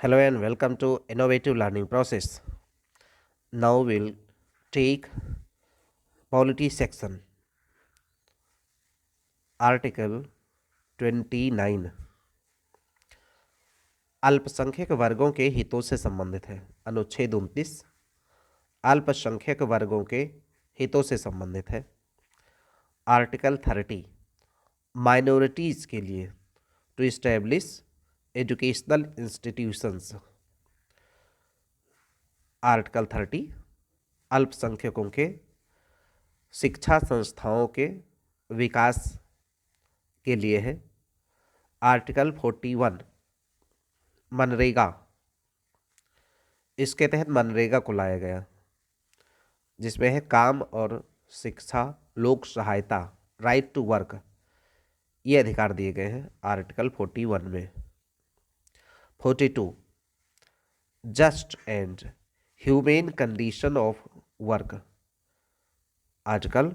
Hello and welcome to Innovative Learning Process. Now we'll take Polity section, Article 29. अल्पसंख्यक वर्गों के हितों से संबंधित है। अनुच्छेद 29 अल्पसंख्यक वर्गों के हितों से संबंधित है। आर्टिकल 30 माइनॉरिटीज के लिए to establish educational institutions. Article 30 अल्पसंख्यकों के शिक्षा संस्थाओं के विकास के लिए है। आर्टिकल 41 मनरेगा, इसके तहत मनरेगा को लाया गया, जिसमें है काम और शिक्षा, लोक सहायता, राइट टू वर्क, ये अधिकार दिए गए हैं आर्टिकल 41 में। 42 just and humane condition of work. Article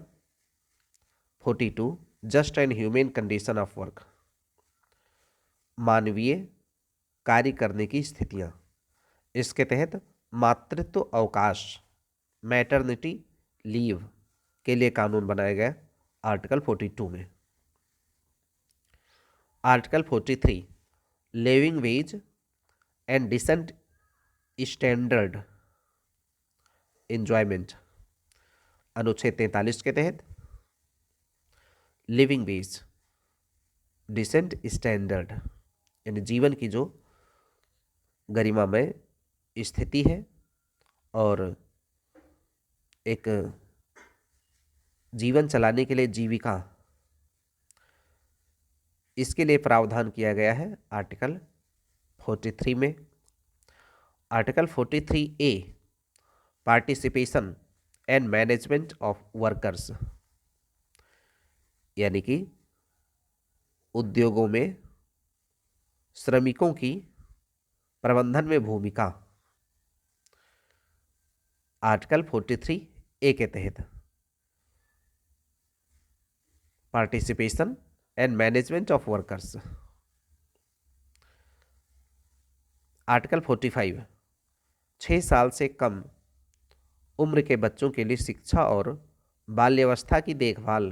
42 just and humane condition of work, मानवीय कार्य करने की स्थितियां। इसके तहत मातृत्व अवकाश, मैटरनिटी लीव के लिए कानून बनाया गया आर्टिकल 42 में। Article 43 living wage and decent standard enjoyment. अनुच्छेद 43 के तहत लिविंग वेज, डिसेंट स्टैंडर्ड यानी जीवन की जो गरिमामय स्थिति है और एक जीवन चलाने के लिए जीविका, इसके लिए प्रावधान किया गया है आर्टिकल 43 में। Article 43A participation and management of workers, यानी कि उद्योगों में श्रमिकों की प्रबंधन में भूमिका। आर्टिकल 43A के तहत participation and management of workers. Article 45 6 साल से कम उम्र के बच्चों के लिए शिक्षा और बाल्यावस्था की देखभाल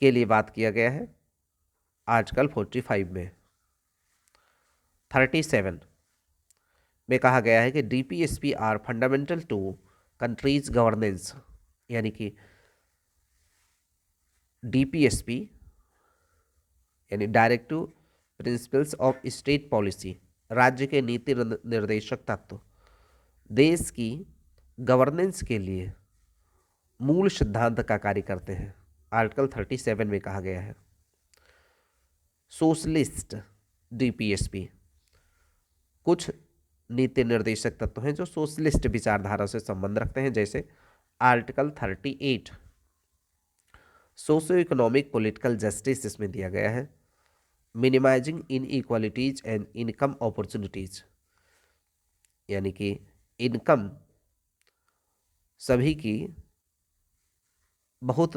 के लिए बात किया गया है आर्टिकल 45 में। 37 में कहा गया है कि DPSP are fundamental to country's governance, यानी कि DPSP यानी directive principles of state policy, राज्य के नीति निर्देशक तत्व देश की गवर्नेंस के लिए मूल सिद्धांत का कार्य करते हैं आर्टिकल 37 में कहा गया है। सोशलिस्ट DPSP कुछ नीति निर्देशक तत्व हैं जो सोशलिस्ट विचारधारा से संबंध रखते हैं, जैसे article 38 socio economic political justice, इसमें दिया गया है minimising inequalities and income opportunities, यानी कि इनकम सभी की बहुत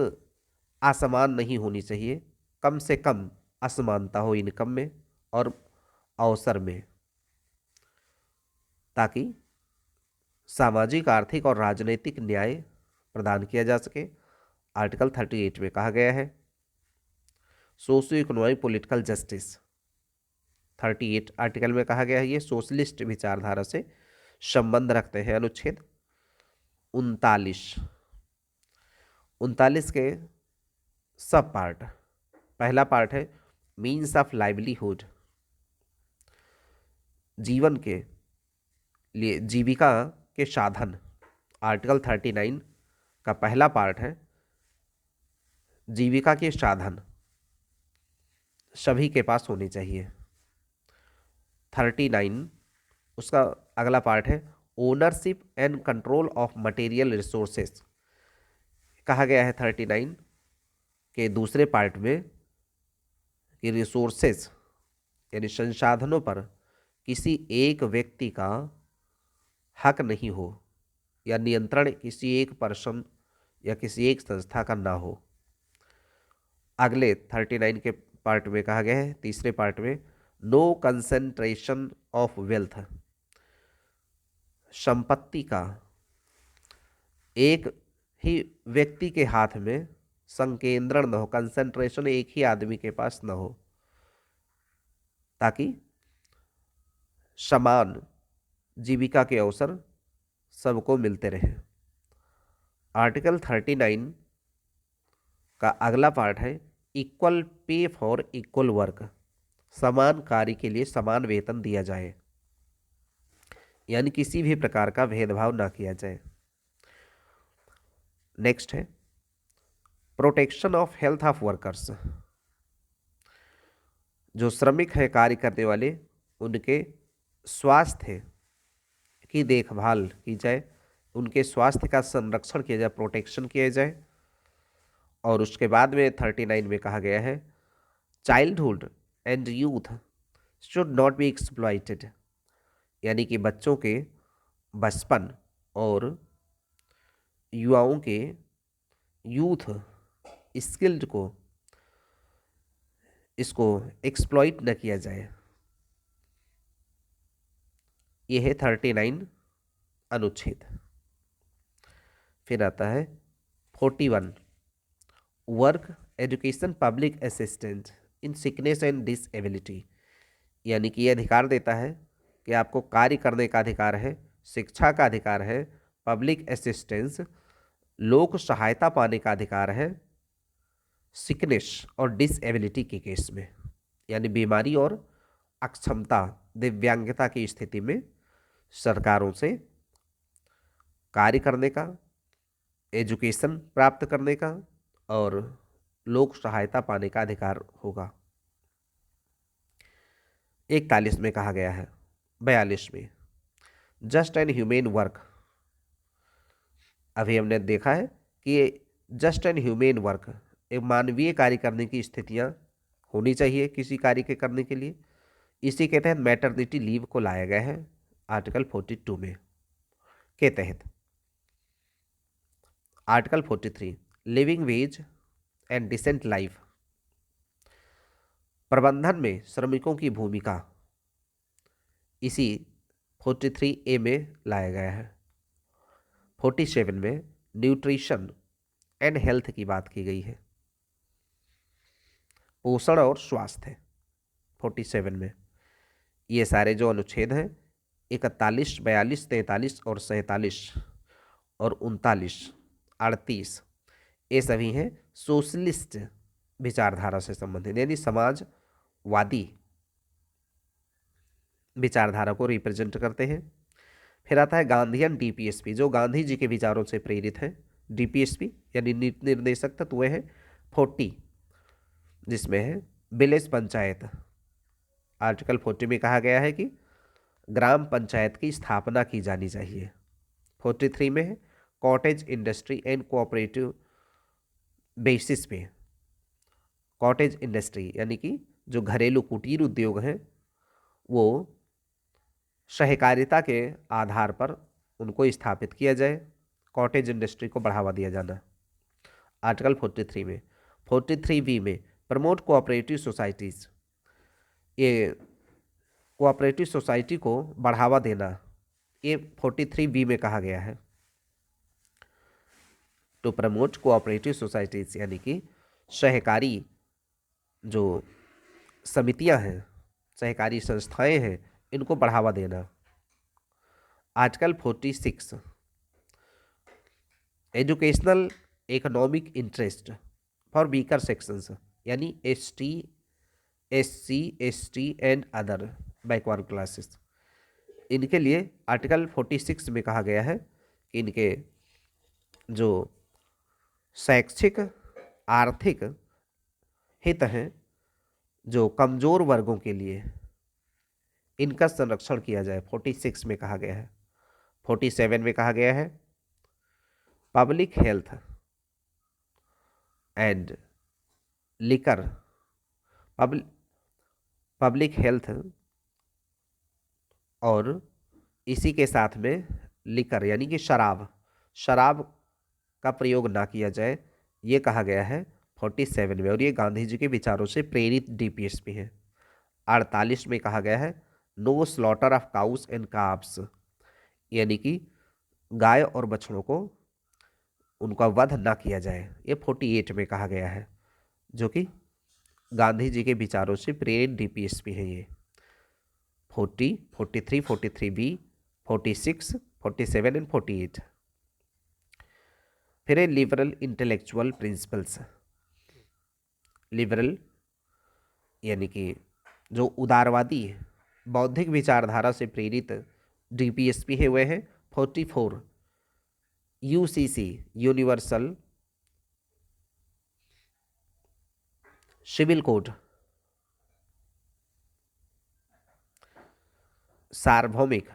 असमान नहीं होनी चाहिए, कम से कम असमानता हो इनकम में और अवसर में, ताकि सामाजिक, आर्थिक और राजनीतिक न्याय प्रदान किया जा सके। आर्टिकल 38 में कहा गया है। Socio economic political justice 38 article में कहा गया है, ये सोशलिस्ट विचारधारा से संबंध रखते हैं। अनुच्छेद 39 के सब पार्ट, पहला पार्ट है मीन्स ऑफ लाइवलीहुड, जीवन के लिए जीविका के साधन। आर्टिकल 39 का पहला पार्ट है जीविका के साधन सभी के पास होने चाहिए। 39 उसका अगला पार्ट है ownership and control of material resources. कहा गया है 39 के दूसरे पार्ट में कि रिसोर्सेस यानी संसाधनों पर किसी एक व्यक्ति का हक नहीं हो या नियंत्रण किसी एक पर्सन या किसी एक संस्था का ना हो। अगले 39 के पार्ट में कहा गया है, तीसरे पार्ट में नो कंसेंट्रेशन ऑफ वेल्थ, संपत्ति का एक ही व्यक्ति के हाथ में संकेंद्रण न हो, कंसेंट्रेशन एक ही आदमी के पास न हो, ताकि समान जीविका के अवसर सबको मिलते रहे। आर्टिकल 39 का अगला पार्ट है equal pay for equal work, समान कार्य के लिए समान वेतन दिया जाए, यानी किसी भी प्रकार का भेदभाव ना किया जाए। नेक्स्ट है protection of health of workers, जो श्रमिक है कार्य करने वाले उनके स्वास्थ्य की देखभाल की जाए, उनके स्वास्थ्य का संरक्षण किया जाए, प्रोटेक्शन किया जाए। और उसके बाद में 39 में कहा गया है childhood and youth should not be exploited, यानी कि बच्चों के बचपन और युवाओं के यूथ स्किल्ड को इसको एक्सप्लॉइट न किया जाए। यह है 39 अनुच्छेद। फिर आता है 41 work education public assistance in sickness and disability, यानी कि यह अधिकार देता है कि आपको कार्य करने का अधिकार है, शिक्षा का अधिकार है, पब्लिक असिस्टेंस लोक सहायता पाने का अधिकार है, सिकनेस और डिसएबिलिटी के केस में, यानी बीमारी और अक्षमता दिव्यांगता की स्थिति में सरकारों से कार्य करने का, एजुकेशन प्राप्त करने का और लोक सहायता पाने का अधिकार होगा। 41 में कहा गया है 42 में जस्ट एंड ह्यूमेन वर्क, अभी हमने देखा है कि जस्ट एंड ह्यूमेन वर्क एक मानवीय कार्य करने की स्थितियां होनी चाहिए किसी कार्य के करने के लिए, इसी के तहत मैटरनिटी लीव को लाया गया है आर्टिकल 42 में के तहत। Article 43 living wage and decent life, प्रबंधन में श्रमिकों की भूमिका इसी 43A में लाया गया है। 47 में न्यूट्रिशन एंड हेल्थ की बात की गई है, पोषण और स्वास्थ्य 47 में। ये सारे जो अनुच्छेद हैं 41, 42, 43 और 47 और 39, 38 ये सभी हैं सोशलिस्ट विचारधारा से संबंधित, यानी समाजवादी विचारधारा को रिप्रेजेंट करते हैं। फिर आता है गांधीयन डीपीएसपी, जो गांधी जी के विचारों से प्रेरित है। डीपीएसपी यानी नीति निर्देशक तत्व है 40, जिसमें है विलेज पंचायत। आर्टिकल 40 में कहा गया है कि ग्राम पंचायत की स्थापना की जानी चाहिए। 43 में है cottage industry and cooperative basis पे, कॉटेज इंडस्ट्री यानी कि जो घरेलू कुटीर उद्योग हैं वो सहकारिता के आधार पर उनको स्थापित किया जाए, कॉटेज इंडस्ट्री को बढ़ावा दिया जाना। आर्टिकल 43 में 43B में प्रमोट कोऑपरेटिव सोसाइटीज़, ये कोऑपरेटिव सोसाइटी को बढ़ावा देना, ये 43B में कहा गया है। टू प्रमोट कोऑपरेटिव सोसाइटीज़ यानी कि सहकारी जो समितियां हैं, सहकारी संस्थाएं हैं, इनको बढ़ावा देना। Article 46 educational economic interest for weaker sections, यानी ST, SC, ST and other backward classes, इनके लिए आर्टिकल 46 में कहा गया है कि इनके जो शैक्षिक आर्थिक हित हैं, जो कमजोर वर्गों के लिए, इनका संरक्षण किया जाए, 46 में कहा गया है। 47 में कहा गया है public health and liquor, public health और इसी के साथ में लिकर यानी कि शराब का प्रयोग ना किया जाए, ये कहा गया है 47 में, और ये गांधी जी के विचारों से प्रेरित डीपीएसपी है। 48 में कहा गया है no slaughter of cows and calves, यानी कि गाय और बछड़ों को उनका वध ना किया जाए। ये 48 में कहा गया है, जो कि गांधी जी के विचारों से प्रेरित डीपीएसपी है ये। 40, 43, 43B, 46, 47 एंड 48। फिर है लिबरल इंटेलेक्चुअल प्रिंसिपल्स। लिबरल यानी कि जो उदारवादी बौद्धिक विचारधारा से प्रेरित डीपीएसपी है वे हैं 44 यूसीसी, यूनिवर्सल सिविल कोड, सार्वभौमिक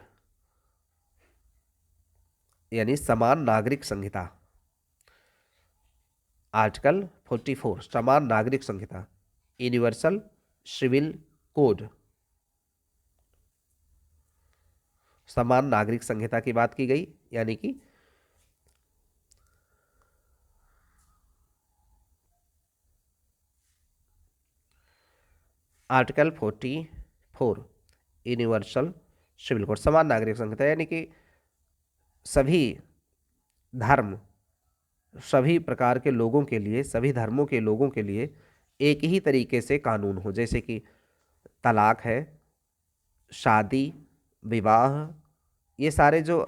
यानी समान नागरिक संहिता। आर्टिकल 44 समान नागरिक संहिता, यूनिवर्सल सिविल कोड, समान नागरिक संहिता की बात की गई, यानी कि आर्टिकल 44 यूनिवर्सल सिविल कोड समान नागरिक संहिता, यानी कि सभी धर्म, सभी प्रकार के लोगों के लिए, सभी धर्मों के लोगों के लिए एक ही तरीके से कानून हो। जैसे कि तलाक है, शादी, विवाह, ये सारे जो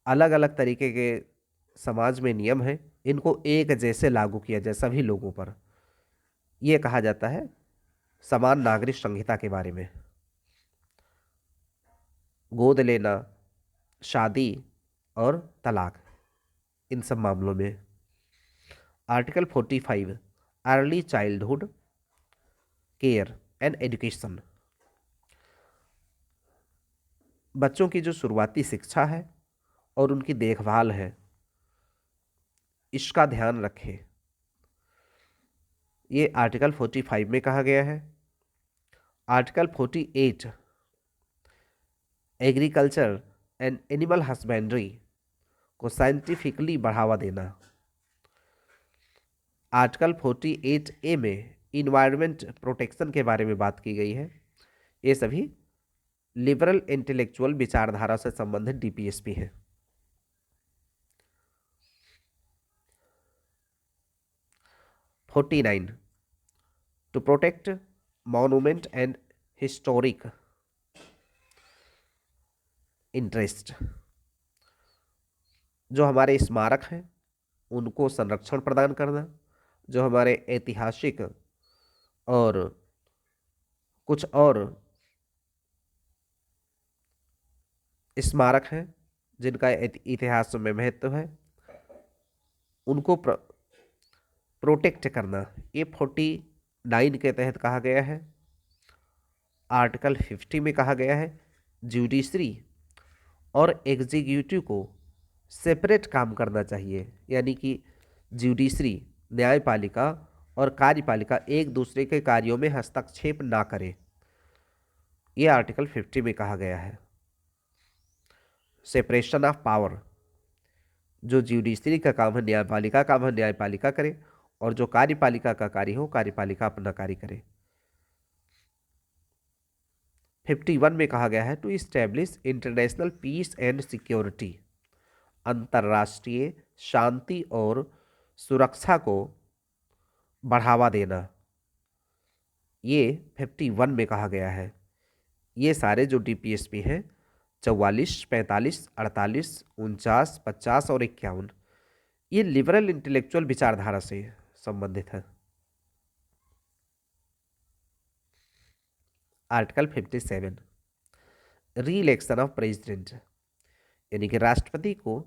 अलग अलग तरीके के समाज में नियम हैं, इनको एक जैसे लागू किया जाए सभी लोगों पर। यह कहा जाता है समान नागरिक संहिता के बारे में। गोद लेना, शादी और तलाक, इन सब मामलों में। Article 45 early childhood care and education, बच्चों की जो शुरुआती शिक्षा है और उनकी देखभाल है, इसका ध्यान रखें। ये आर्टिकल 45 में कहा गया है। Article 48 agriculture and animal husbandry को साइंटिफिकली बढ़ावा देना। आर्टिकल 48A में इन्वायरमेंट प्रोटेक्शन के बारे में बात की गई है। ये सभी लिबरल इंटेलेक्चुअल विचारधारा से संबंधित डीपीएसपी है। Forty 49 to protect monument and historic interest, जो हमारे स्मारक हैं उनको संरक्षण प्रदान करना, जो हमारे ऐतिहासिक और कुछ और स्मारक हैं जिनका इतिहास में महत्व है, उनको प्रोटेक्ट करना। ये 49 के तहत कहा गया है। आर्टिकल 50 में कहा गया है जुडिशरी और एग्जीक्यूटिव को सेपरेट काम करना चाहिए, यानी कि जुडिशरी न्यायपालिका और कार्यपालिका एक दूसरे के कार्यों में हस्तक्षेप ना करे। यह आर्टिकल 50 में कहा गया है। सेपरेशन ऑफ पावर, जो जुडिशरी का काम है न्यायपालिका काम है न्यायपालिका करे, और जो कार्यपालिका का कार्य हो कार्यपालिका अपना कार्य करे। 51 में कहा गया है to establish international peace and security, अंतर्राष्ट्रीय शांति और सुरक्षा को बढ़ावा देना। ये 51 में कहा गया है। ये सारे जो डीपीएसपी हैं 44, 45, 48, 49, 50 और 51, ये लिबरल इंटेलेक्चुअल विचारधारा से संबंधित है। आर्टिकल 57 री-इलेक्शन ऑफ प्रेसिडेंट, यानी कि राष्ट्रपति को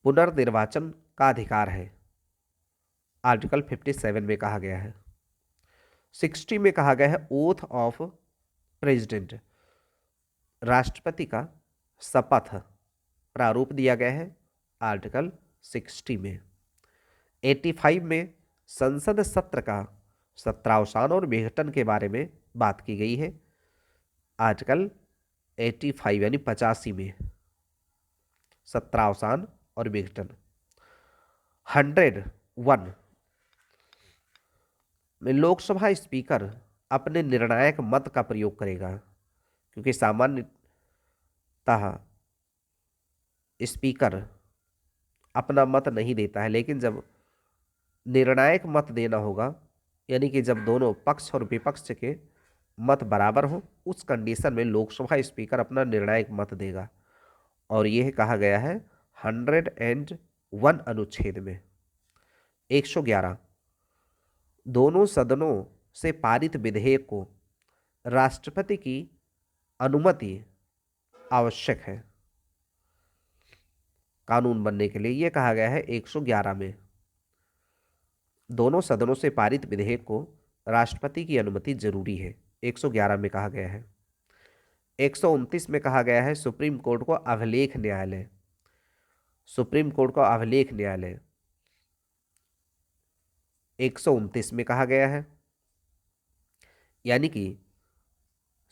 पुनर्निर्वाचन का अधिकार है। आर्टिकल 57 में कहा गया है। 60 में कहा गया है ओथ ऑफ प्रेसिडेंट, राष्ट्रपति का शपथ प्रारूप दिया गया है आर्टिकल 60 में। 85 में संसद सत्र का सत्रावसान और विघटन के बारे में बात की गई है। आर्टिकल 85 यानी 85 में सत्रावसान और विघटन। 101 में लोकसभा स्पीकर अपने निर्णायक मत का प्रयोग करेगा, क्योंकि सामान्यतः स्पीकर अपना मत नहीं देता है, लेकिन जब निर्णायक मत देना होगा, यानी कि जब दोनों पक्ष और विपक्ष के मत बराबर हो, उस कंडीशन में लोकसभा स्पीकर अपना निर्णायक मत देगा। और यह कहा गया है 101 अनुच्छेद में। 111, दोनों सदनों से पारित विधेयक को राष्ट्रपति की अनुमति आवश्यक है कानून बनने के लिए, यह कहा गया है 111 में। दोनों सदनों से पारित विधेयक को राष्ट्रपति की अनुमति जरूरी है, 111 में कहा गया है। 129 में कहा गया है सुप्रीम कोर्ट को अभिलेख न्यायालय, सुप्रीम कोर्ट को अभिलेख न्यायालय 129 में कहा गया है। यानी कि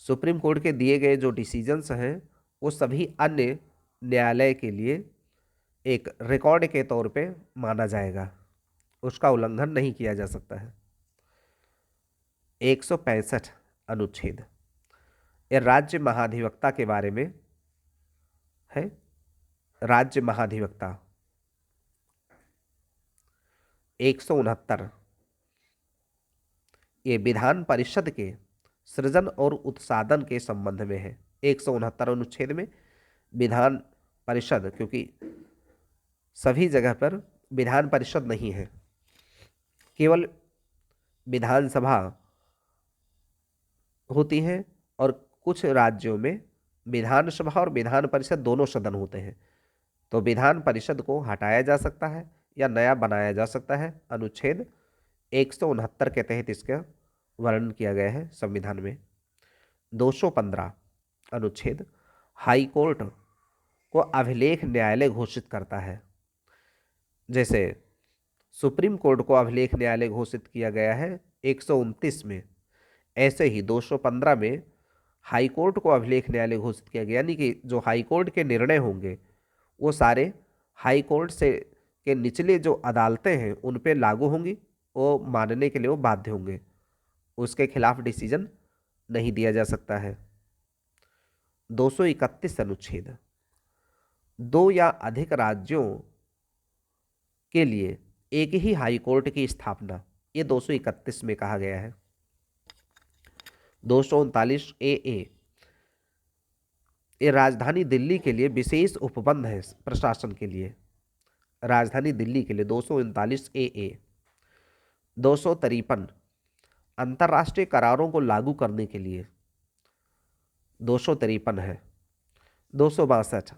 सुप्रीम कोर्ट के दिए गए जो डिसीजंस हैं वो सभी अन्य न्यायालय के लिए एक रिकॉर्ड के तौर पे माना जाएगा, उसका उल्लंघन नहीं किया जा सकता है। 165 अनुच्छेद, यह राज्य महाधिवक्ता के बारे में है। राज्य महाधिवक्ता 169, ये विधान परिषद के सृजन और उत्साधन के संबंध में है। 169 अनुच्छेद में विधान परिषद, क्योंकि सभी जगह पर विधान परिषद नहीं है, केवल विधानसभा होती है, और कुछ राज्यों में विधानसभा और विधान परिषद दोनों सदन होते हैं, तो विधान परिषद को हटाया जा सकता है या नया बनाया जा सकता है। अनुच्छेद 169 के तहत इसका वर्णन किया गया है संविधान में। 215 अनुच्छेद हाई कोर्ट को अभिलेख न्यायालय घोषित करता है। जैसे सुप्रीम कोर्ट को अभिलेख न्यायालय घोषित किया गया है 129 में, ऐसे ही 215 में हाई कोर्ट को अभिलेख न्यायालय घोषित किया गया, यानी कि जो हाई कोर्ट के निर्णय होंगे वो सारे हाई कोर्ट से के निचले जो अदालतें हैं उन पे लागू होंगी, वो मानने के लिए वो बाध्य होंगे, उसके खिलाफ डिसीजन नहीं दिया जा सकता है। 231 अनुच्छेद, दो या अधिक राज्यों के लिए एक ही हाई कोर्ट की स्थापना, ये 231 में कहा गया है। 239 ए, ये राजधानी दिल्ली के लिए विशेष उपबंध है प्रशासन के लिए, राजधानी दिल्ली के लिए 239 ए। 253 अंतर्राष्ट्रीय करारों को लागू करने के लिए 253 है। 262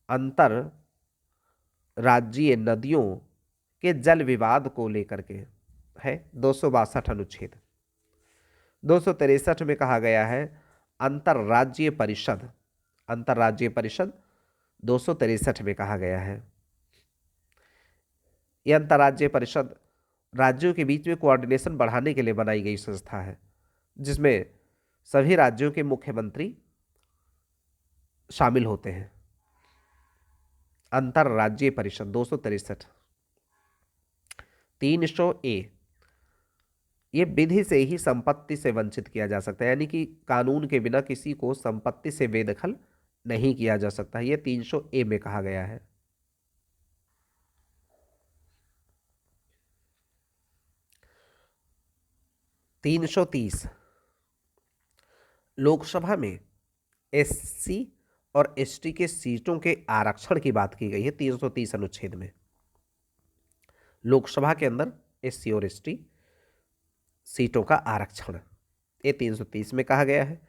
अंतर राज्यीय नदियों के जल विवाद को लेकर के है, 262 अनुच्छेद। 263 में कहा गया है अंतर्राज्यीय परिषद, अंतर्राज्यीय परिषद 263 में कहा गया है। यह अंतर्राज्यीय परिषद राज्यों के बीच में कोऑर्डिनेशन बढ़ाने के लिए बनाई गई संस्था है, जिसमें सभी राज्यों के मुख्यमंत्री शामिल होते हैं। अंतर्राज्यीय परिषद 263। 300 ए, ये विधि से ही संपत्ति से वंचित किया जा सकता है, यानी कि कानून के बिना किसी को संपत्ति से बेदखल नहीं किया जा सकता, ये 300 ए में कहा गया है। 330 लोकसभा में एससी और एसटी के सीटों के आरक्षण की बात की गई है। 330 अनुच्छेद में लोकसभा के अंदर एससी और एसटी सीटों का आरक्षण, ये 330 में कहा गया है।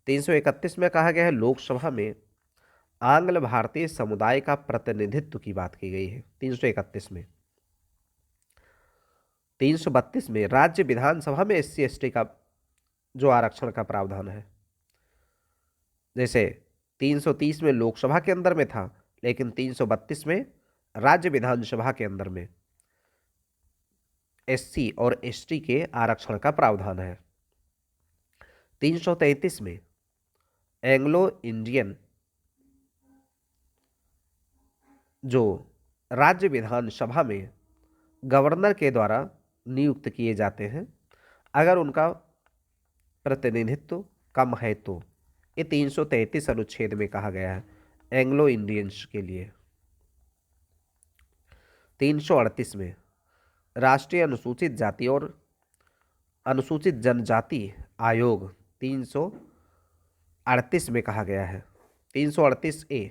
331 में कहा गया है लोकसभा में आंग्ल भारतीय समुदाय का प्रतिनिधित्व की बात की गई है, 331 में। 332 में राज्य विधानसभा में एससी एसटी का जो आरक्षण का प्रावधान है, जैसे 330 में लोकसभा के अंदर में था, लेकिन 332 में राज्य विधानसभा के अंदर में एससी और एसटी के आरक्षण का प्रावधान है। 333 में एंग्लो इंडियन जो राज्य विधानसभा में गवर्नर के द्वारा नियुक्त किए जाते हैं, अगर उनका प्रतिनिधित्व कम है तो, ये 333 अनुच्छेद में कहा गया है एंग्लो इंडियंस के लिए। 338 में राष्ट्रीय अनुसूचित जाति और अनुसूचित जनजाति आयोग 338 में कहा गया है 338A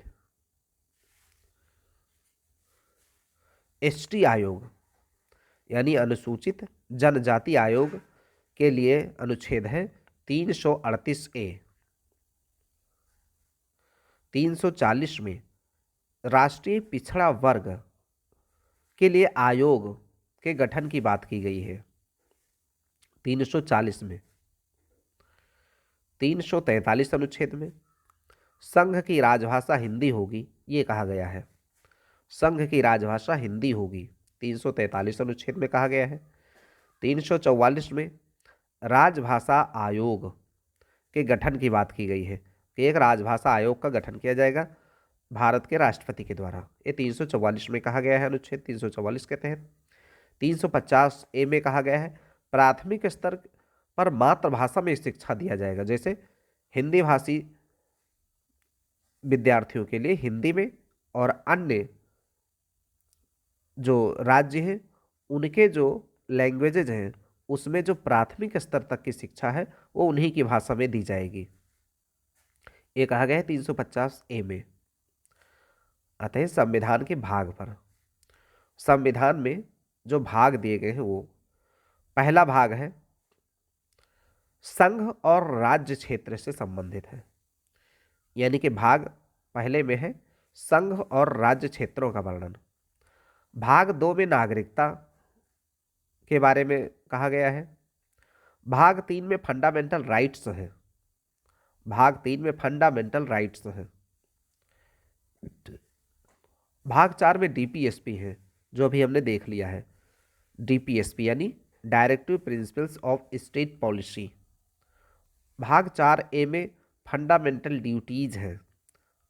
एसटी आयोग यानी अनुसूचित जनजाति आयोग के लिए अनुच्छेद है 338A। 340 में राष्ट्रीय पिछड़ा वर्ग के लिए आयोग के गठन की बात की गई है 340 में। 343 अनुच्छेद में संघ की राजभाषा हिंदी होगी, ये कहा गया है संघ की राजभाषा हिंदी होगी 343 अनुच्छेद में कहा गया है। 344 में राजभाषा आयोग के गठन की बात की गई है कि एक राजभाषा आयोग का गठन किया जाएगा भारत के राष्ट्रपति के द्वारा, ये 344 में कहा गया है अनुच्छेद 344 के तहत। 350A में कहा गया है प्राथमिक स्तर पर मातृभाषा में शिक्षा दिया जाएगा, जैसे हिंदी भाषी विद्यार्थियों के लिए हिंदी में और अन्य जो राज्य हैं उनके जो लैंग्वेजेज हैं उसमें जो प्राथमिक स्तर तक की शिक्षा है वो उन्हीं की भाषा में दी जाएगी, ये कहा गया है 350A में। आते हैं संविधान के भाग पर। संविधान में जो भाग दिए गए हैं वो पहला भाग है संघ और राज्य क्षेत्र से संबंधित है, यानी कि भाग पहले में है संघ और राज्य क्षेत्रों का वर्णन। भाग 2 में नागरिकता के बारे में कहा गया है। भाग 3 में फंडामेंटल राइट्स है। भाग 3 में फंडामेंटल राइट्स है। भाग 4 में डीपीएसपी है, जो अभी हमने देख लिया है डीपीएसपी यानी directive principles of state policy. भाग 4A में फंडामेंटल ड्यूटीज है।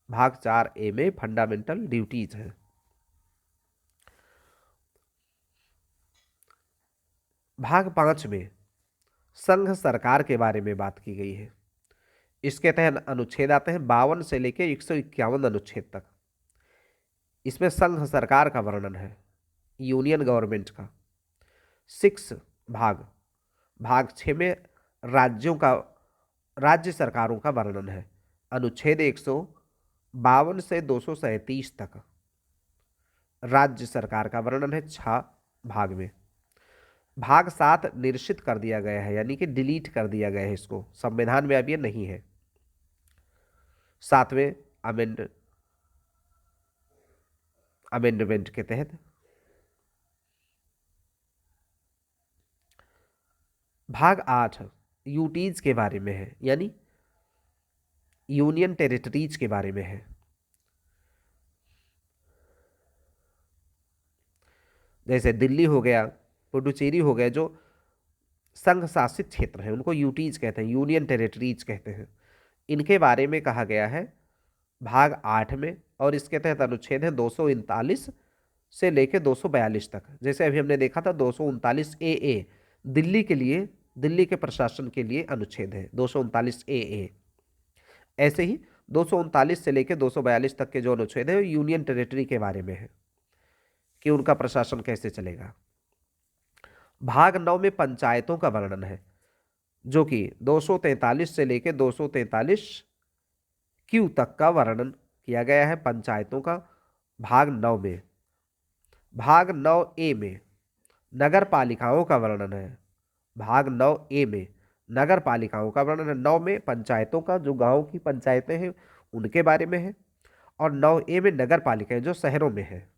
भाग 4A में फंडामेंटल ड्यूटीज है। भाग 5 में संघ सरकार के बारे में बात की गई है। इसके तहत अनुच्छेद आते हैं 52 से लेकर 151 अनुच्छेद तक। इसमें संघ सरकार का वर्णन है, यूनियन गवर्नमेंट का। 6 भाग 6 में राज्य सरकारों का वर्णन है। अनुच्छेद 152 से 237 तक राज्य सरकार का वर्णन है 6 भाग में। भाग 7 निरसित कर दिया गया है, यानी कि डिलीट कर दिया गया है, इसको संविधान में अब ये नहीं है। 7वें अमेंडमेंट के तहत। भाग 8 यूटीज के बारे में है, यानी यूनियन टेरिटरीज के बारे में है। जैसे दिल्ली हो गया, पुडुचेरी हो गया, जो संघ शासित क्षेत्र हैं उनको यूटीज कहते हैं, यूनियन टेरिटरीज कहते हैं। इनके बारे में कहा गया है भाग 8 में, और इसके तहत अनुच्छेद है 239 से लेकर 242 तक। जैसे अभी हमने देखा था 239AA दिल्ली के लिए, दिल्ली के प्रशासन के लिए अनुच्छेद है 239AA। ऐसे ही 239 से लेकर 242 तक के जो अनुच्छेद है वो यूनियन टेरिटरी के बारे में है कि उनका प्रशासन कैसे चलेगा। भाग 9 में पंचायतों का वर्णन है, जो कि 243 से लेकर 243Q तक का वर्णन किया गया है पंचायतों का भाग 9 में। भाग 9A में नगर पालिकाओं का वर्णन है। भाग 9A में नगर पालिकाओं का वर्णन है। 9 में पंचायतों का, जो गांव की पंचायतें हैं उनके बारे में है, और 9A में नगर पालिकाएं जो शहरों में है।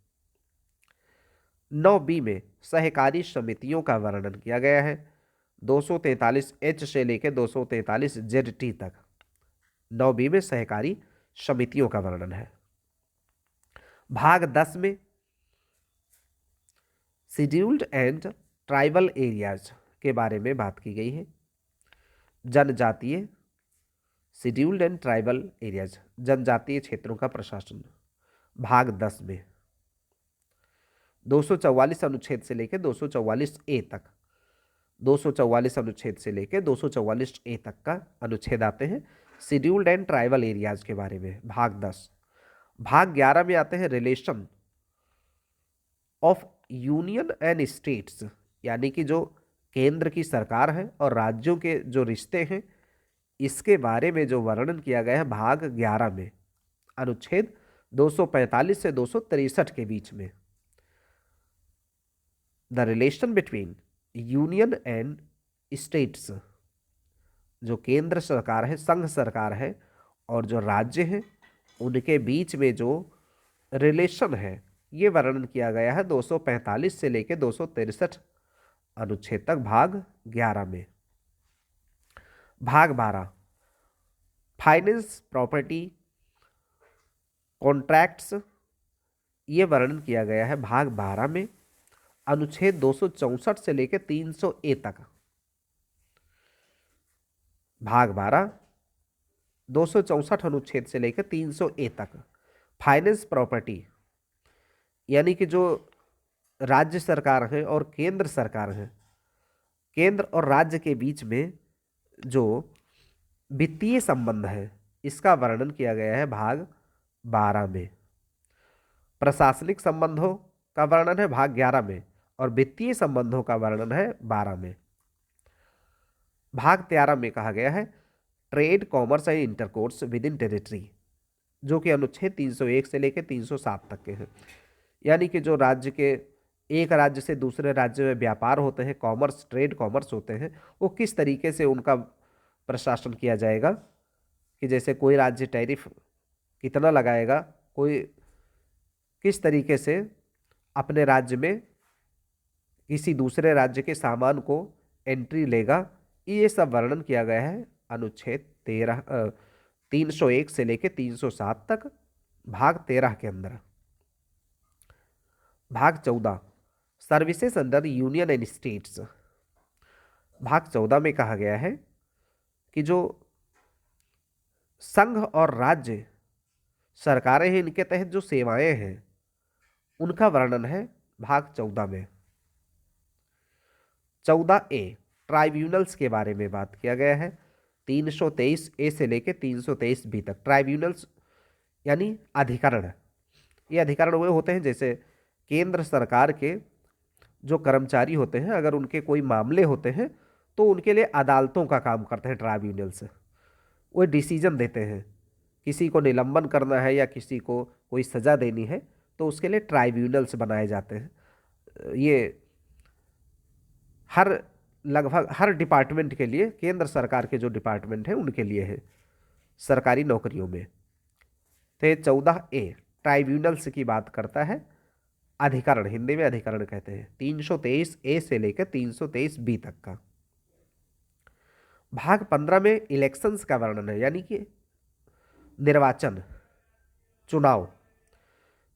9B में सहकारी समितियों का वर्णन किया गया है 243H से लेकर 243ZT तक। 9B में सहकारी समितियों का वर्णन है। भाग 10 में शेड्यूल्ड एंड ट्राइबल एरियाज के बारे में बात की गई है। जनजातीय, शेड्यूल्ड एंड ट्राइबल एरियाज, जनजातीय क्षेत्रों का प्रशासन। भाग 10 में 244 अनुच्छेद से लेकर 244A तक 244 अनुच्छेद से लेके 244A तक का अनुच्छेद आते हैं शेड्यूल्ड एंड ट्राइबल एरियाज के बारे में। भाग 10। भाग 11 में आते हैं relation of union and states, यानी कि जो केंद्र की सरकार है और राज्यों के जो रिश्ते हैं, इसके बारे में जो वर्णन किया गया है भाग 11 में, अनुच्छेद 245 से 263 के बीच में। The relation between union and states, जो केंद्र सरकार है, संघ सरकार है, और जो राज्य हैं, उनके बीच में जो रिलेशन है, ये वर्णन किया गया है 245 से लेकर 263 अनुच्छेद तक भाग 11 में। भाग 12 फाइनेंस, प्रॉपर्टी, कॉन्ट्रैक्ट्स, ये वर्णन किया गया है भाग 12 में, अनुच्छेद 264 से लेकर 300A तक। भाग 12 264 अनुच्छेद से लेकर 300A तक। फाइनेंस, प्रॉपर्टी, यानी कि जो राज्य सरकार है और केंद्र सरकार है, केंद्र और राज्य के बीच में जो वित्तीय संबंध है, इसका वर्णन किया गया है भाग 12 में। प्रशासनिक संबंधों का वर्णन है भाग 11 में और वित्तीय संबंधों का वर्णन है 12 में। भाग 13 में कहा गया है trade, commerce and intercourse with in territory, जो कि अनुच्छेद 301 से लेकर 307 तक के हैं। यानी कि जो राज्य के एक राज्य से दूसरे राज्य में व्यापार होते हैं, कॉमर्स, ट्रेड कॉमर्स होते हैं, वो किस तरीके से उनका प्रशासन किया जाएगा, कि जैसे कोई राज्य टैरिफ कितना लगाएगा, कोई किस तरीके से अपने राज्य में किसी दूसरे राज्य के सामान को एंट्री लेगा, ये सब वर्णन किया गया है अनुच्छेद 301 से लेकर 307 तक भाग 13 के अंदर। भाग 14 services under union and states. भाग 14 में कहा गया है कि जो संघ और राज्य सरकारें हैं, इनके तहत जो सेवाएं हैं, उनका वर्णन है भाग 14 में। 14A ट्राइब्यूनल्स के बारे में बात किया गया है 323A से लेकर 323B तक। ट्राइब्यूनल्स यानी अधिकरण। ये अधिकरण वे होते हैं जैसे केंद्र सरकार के जो कर्मचारी होते हैं, अगर उनके कोई मामले होते हैं तो उनके लिए अदालतों का काम करते हैं ट्राइब्यूनल्स। वो डिसीजन देते हैं, किसी को निलंबन करना है या किसी को कोई सज़ा देनी है तो उसके लिए ट्राइब्यूनल्स बनाए जाते हैं। ये लगभग हर डिपार्टमेंट के लिए, केंद्र सरकार के जो डिपार्टमेंट हैं उनके लिए है, सरकारी नौकरियों में। तो ये 14A ट्राइब्यूनल्स की बात करता है, अधिकरण, हिंदी में अधिकरण कहते हैं, 323A से लेकर 323B तक का। भाग 15 में इलेक्शंस का वर्णन है, यानी कि निर्वाचन, चुनाव,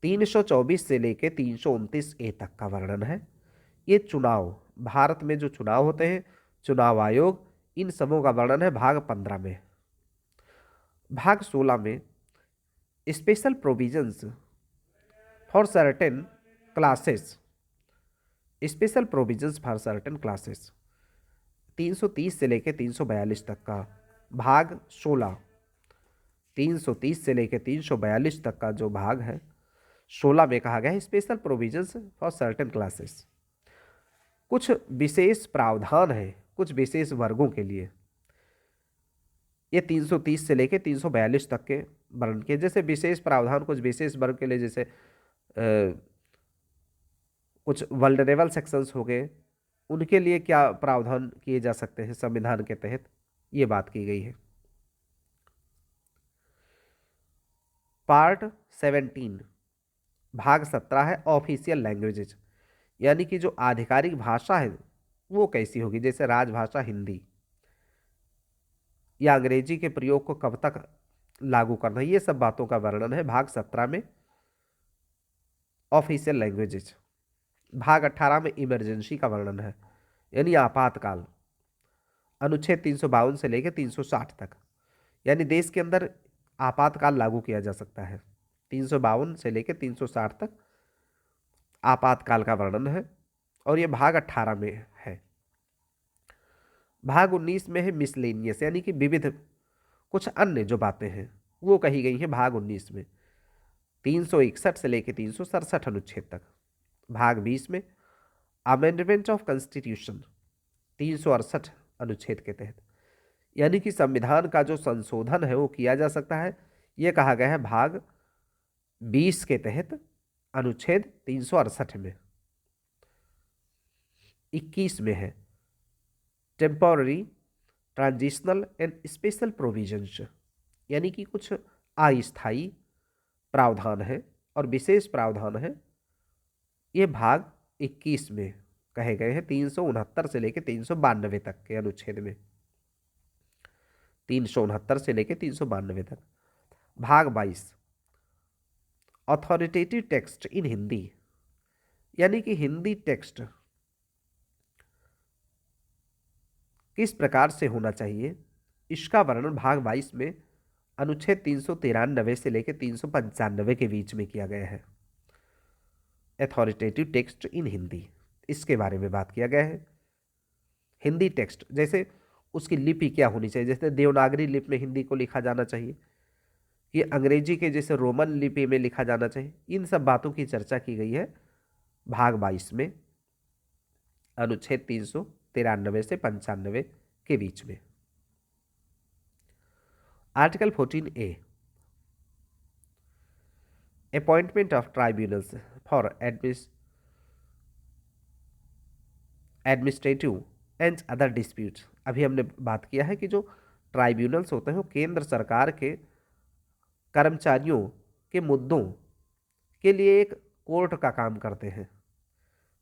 324 से लेकर 329A तक का वर्णन है। ये चुनाव, भारत में जो चुनाव होते हैं, चुनाव आयोग, इन सबों का वर्णन है भाग 15 में। भाग 16 में special provisions for certain classes, special provisions for certain classes, 330 से लेकर 342 तक का। भाग 16 330 से लेकर 342 तक का जो भाग है, 16 में कहा गया है special provisions for certain classes, कुछ विशेष प्रावधान है कुछ विशेष वर्गों के लिए। ये 330 से लेकर 342 तक के वर्णन के, जैसे विशेष प्रावधान कुछ विशेष वर्ग के लिए, जैसे कुछ वल्नरेबल सेक्शंस हो गए, उनके लिए क्या प्रावधान किए जा सकते हैं संविधान के तहत, ये बात की गई है। पार्ट 17 भाग 17 है ऑफिशियल लैंग्वेजेज, यानी कि जो आधिकारिक भाषा है वो कैसी होगी, जैसे राजभाषा हिंदी या अंग्रेजी के प्रयोग को कब तक लागू करना, ये सब बातों का वर्णन है भाग 17 में ऑफिशियल लैंग्वेजेज। भाग 18 में इमरजेंसी का वर्णन है, यानी आपातकाल, अनुच्छेद 352 से लेकर 360 तक, यानी देश के अंदर आपातकाल लागू किया जा सकता है। 352 से लेकर 360 तक आपातकाल का वर्णन है और ये भाग 18 में है। भाग 19 में है मिसलेनियस, यानी कि विविध, कुछ अन्य जो बातें हैं वो कही गई हैं भाग 19 में, 361 से लेकर 367 अनुच्छेद तक। भाग 20 में अमेंडमेंट ऑफ कॉन्स्टिट्यूशन, 368 अनुच्छेद के तहत, यानी कि संविधान का जो संशोधन है वो किया जा सकता है, ये कहा गया है भाग 20 के तहत अनुच्छेद 368 में। 21 में है temporary, transitional and special provisions, यानी कि कुछ अस्थायी प्रावधान है और विशेष प्रावधान है, ये भाग 21 में कहे गए हैं, 369 से लेकर 392 तक के अनुच्छेद में, 369 से लेकर 392 तक। भाग 22 अथॉरिटेटिव टेक्स्ट इन हिंदी, यानी कि हिंदी टेक्स्ट किस प्रकार से होना चाहिए, इसका वर्णन भाग 22 में अनुच्छेद 393 से लेकर 395 के बीच में किया गया है। अथॉरिटेटिव टेक्स्ट इन हिंदी, इसके बारे में बात किया गया है। हिंदी टेक्स्ट जैसे उसकी लिपि क्या होनी चाहिए, जैसे देवनागरी लिपि में हिंदी को लिखा जाना चाहिए कि अंग्रेजी के जैसे रोमन लिपि में लिखा जाना चाहिए, इन सब बातों की चर्चा की गई है भाग 22 में अनुच्छेद 393 से 95 के बीच में। Article 14A appointment of tribunals for administrative and other disputes. अभी हमने बात किया है कि जो ट्राइब्यूनल्स होते हैं वो केंद्र सरकार के कर्मचारियों के मुद्दों के लिए एक कोर्ट का काम करते हैं।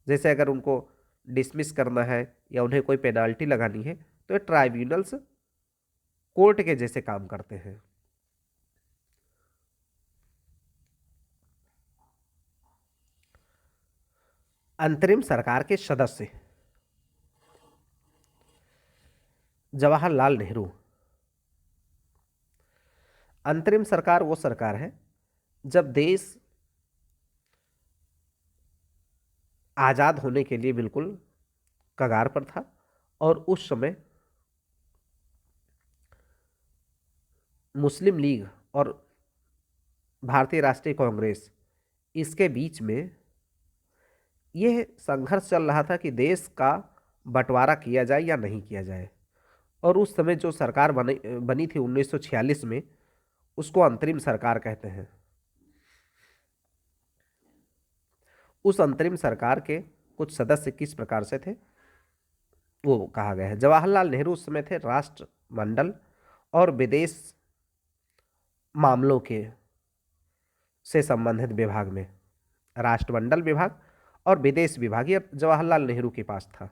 जैसे अगर उनको डिसमिस करना है या उन्हें कोई पेनाल्टी लगानी है तो ये ट्राइब्यूनल्स कोर्ट के जैसे काम करते हैं। अंतरिम सरकार के सदस्य जवाहरलाल नेहरू। अंतरिम सरकार वो सरकार है जब देश आज़ाद होने के लिए बिल्कुल कगार पर था और उस समय मुस्लिम लीग और भारतीय राष्ट्रीय कांग्रेस, इसके बीच में यह संघर्ष चल रहा था कि देश का बंटवारा किया जाए या नहीं किया जाए। और उस समय जो सरकार बनी थी 1946 में, उसको अंतरिम सरकार कहते हैं। उस अंतरिम सरकार के कुछ सदस्य किस प्रकार से थे वो कहा गया है। जवाहरलाल नेहरू उस समय थे राष्ट्रमंडल और विदेश मामलों के से संबंधित विभाग में, राष्ट्रमंडल विभाग और विदेश विभाग ये जवाहरलाल नेहरू के पास था।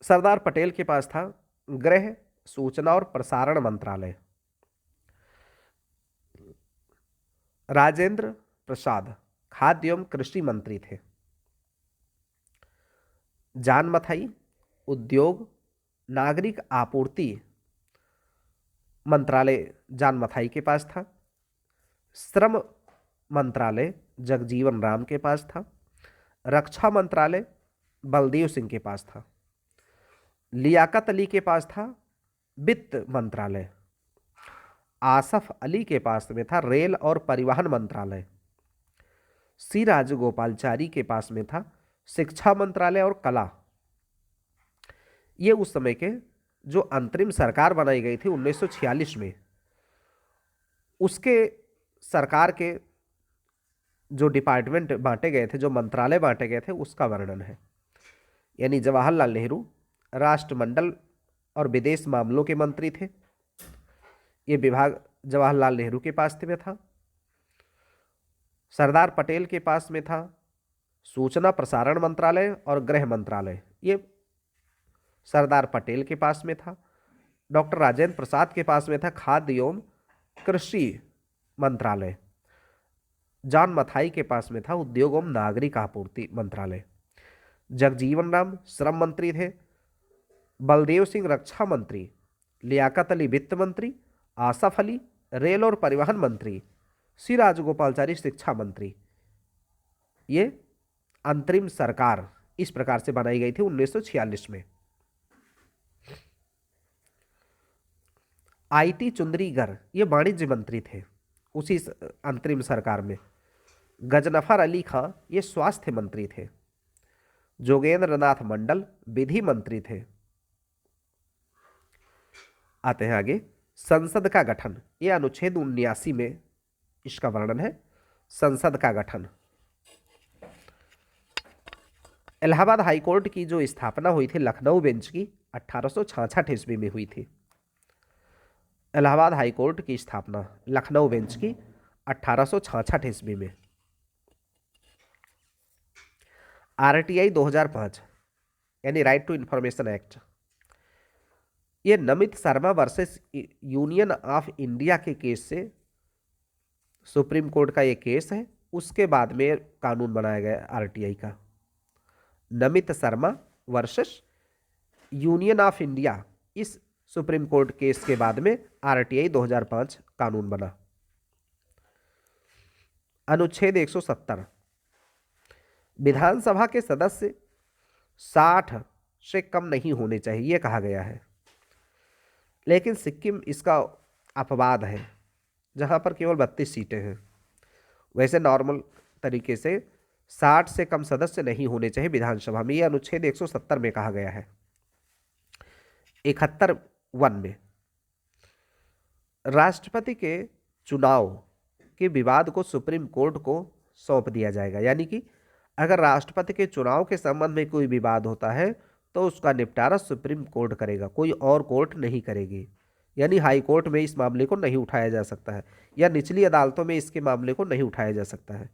सरदार पटेल के पास था गृह, सूचना और प्रसारण मंत्रालय। राजेंद्र प्रसाद खाद्य एवं कृषि मंत्री थे। जान मथाई उद्योग नागरिक आपूर्ति मंत्रालय जान मथाई के पास था। श्रम मंत्रालय जगजीवन राम के पास था। रक्षा मंत्रालय बलदेव सिंह के पास था। लियाकत अली के पास था वित्त मंत्रालय। आसफ अली के पास में था रेल और परिवहन मंत्रालय। सी राजगोपालचारी के पास में था शिक्षा मंत्रालय और कला। ये उस समय के जो अंतरिम सरकार बनाई गई थी 1946 में, उसके सरकार के जो डिपार्टमेंट बांटे गए थे, जो मंत्रालय बांटे गए थे, उसका वर्णन है। यानी जवाहरलाल नेहरू राष्ट्रमंडल और विदेश मामलों के मंत्री थे। ये विभाग जवाहरलाल नेहरू के पास में था। सरदार पटेल के पास में था सूचना प्रसारण मंत्रालय और गृह मंत्रालय, ये सरदार पटेल के पास में था। डॉक्टर राजेंद्र प्रसाद के पास में था खाद्य एवं कृषि मंत्रालय। जान मथाई के पास में था उद्योग एवं नागरिक आपूर्ति मंत्रालय। जगजीवन राम श्रम मंत्री थे। बलदेव सिंह रक्षा मंत्री। लियाकत अली वित्त मंत्री। आसफ अली रेल और परिवहन मंत्री। सी राजगोपालचारी शिक्षा मंत्री। ये अंतरिम सरकार इस प्रकार से बनाई गई थी 1946 में। आईटी चुंदरीगर ये वाणिज्य मंत्री थे उसी अंतरिम सरकार में। गजनफर अली खां ये स्वास्थ्य मंत्री थे। जोगेंद्र नाथ मंडल विधि मंत्री थे। आते हैं आगे, संसद का गठन, ये अनुच्छेद 79 में इसका वर्णन है। संसद का गठन, इलाहाबाद हाईकोर्ट की जो स्थापना हुई थी लखनऊ बेंच की 1866 ईस्वी में हुई थी। इलाहाबाद हाईकोर्ट की स्थापना लखनऊ बेंच की 1866 ईस्वी में। आरटीआई 2005 यानी राइट टू इंफॉर्मेशन एक्ट, ये Namit Sharma versus union of India के केस से, सुप्रीम कोर्ट का ये केस है, उसके बाद में कानून बनाया गया आरटीआई का। Namit Sharma versus union of India, इस सुप्रीम कोर्ट केस के बाद में आरटीआई 2005 कानून बना। अनुच्छेद 170, विधानसभा के सदस्य 60 से कम नहीं होने चाहिए कहा गया है, लेकिन सिक्किम इसका अपवाद है जहां पर केवल 32 सीटें हैं। वैसे नॉर्मल तरीके से 60 से कम सदस्य नहीं होने चाहिए विधानसभा में, यह अनुच्छेद 170 में कहा गया है। 71 में राष्ट्रपति के चुनाव के विवाद को सुप्रीम कोर्ट को सौंप दिया जाएगा, यानी कि अगर राष्ट्रपति के चुनाव के संबंध में कोई विवाद होता है तो उसका निपटारा सुप्रीम कोर्ट करेगा, कोई और कोर्ट नहीं करेगी। यानी हाई कोर्ट में इस मामले को नहीं उठाया जा सकता है, या निचली अदालतों में इसके मामले को नहीं उठाया जा सकता है।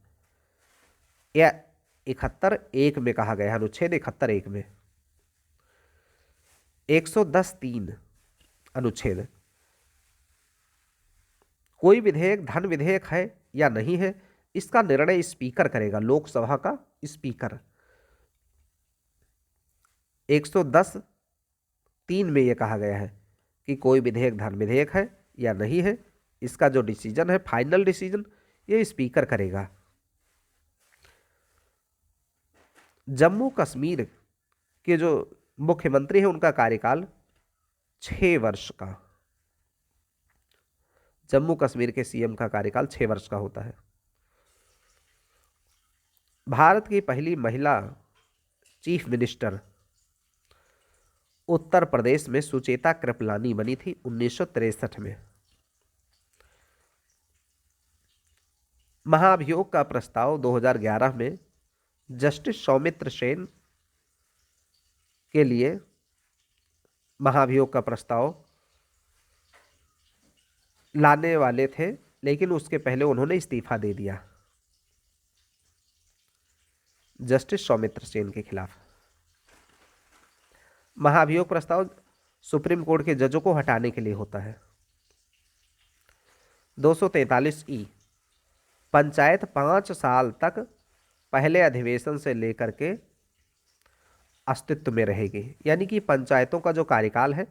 यह 71(1) में कहा गया है, अनुच्छेद 71(1) में। 110(3) अनुच्छेद, कोई विधेयक धन विधेयक है या नहीं है इसका निर्णय स्पीकर करेगा, लोकसभा का स्पीकर। 110(3) में यह कहा गया है कि कोई विधेयक धन विधेयक है या नहीं है, इसका जो डिसीजन है, फाइनल डिसीजन, ये स्पीकर करेगा। जम्मू कश्मीर के जो मुख्यमंत्री हैं उनका कार्यकाल 6 वर्ष का, जम्मू कश्मीर के सीएम का कार्यकाल 6 वर्ष का होता है। भारत की पहली महिला चीफ मिनिस्टर उत्तर प्रदेश में सुचेता कृपलानी बनी थी 1963 में। महाभियोग का प्रस्ताव 2011 में जस्टिस सौमित्र सेन के लिए महाभियोग का प्रस्ताव लाने वाले थे, लेकिन उसके पहले उन्होंने इस्तीफा दे दिया जस्टिस सौमित्र सेन के खिलाफ। महाभियोग प्रस्ताव सुप्रीम कोर्ट के जजों को हटाने के लिए होता है। 243(e), पंचायत 5 साल तक पहले अधिवेशन से लेकर के अस्तित्व में रहेगी, यानी कि पंचायतों का जो कार्यकाल है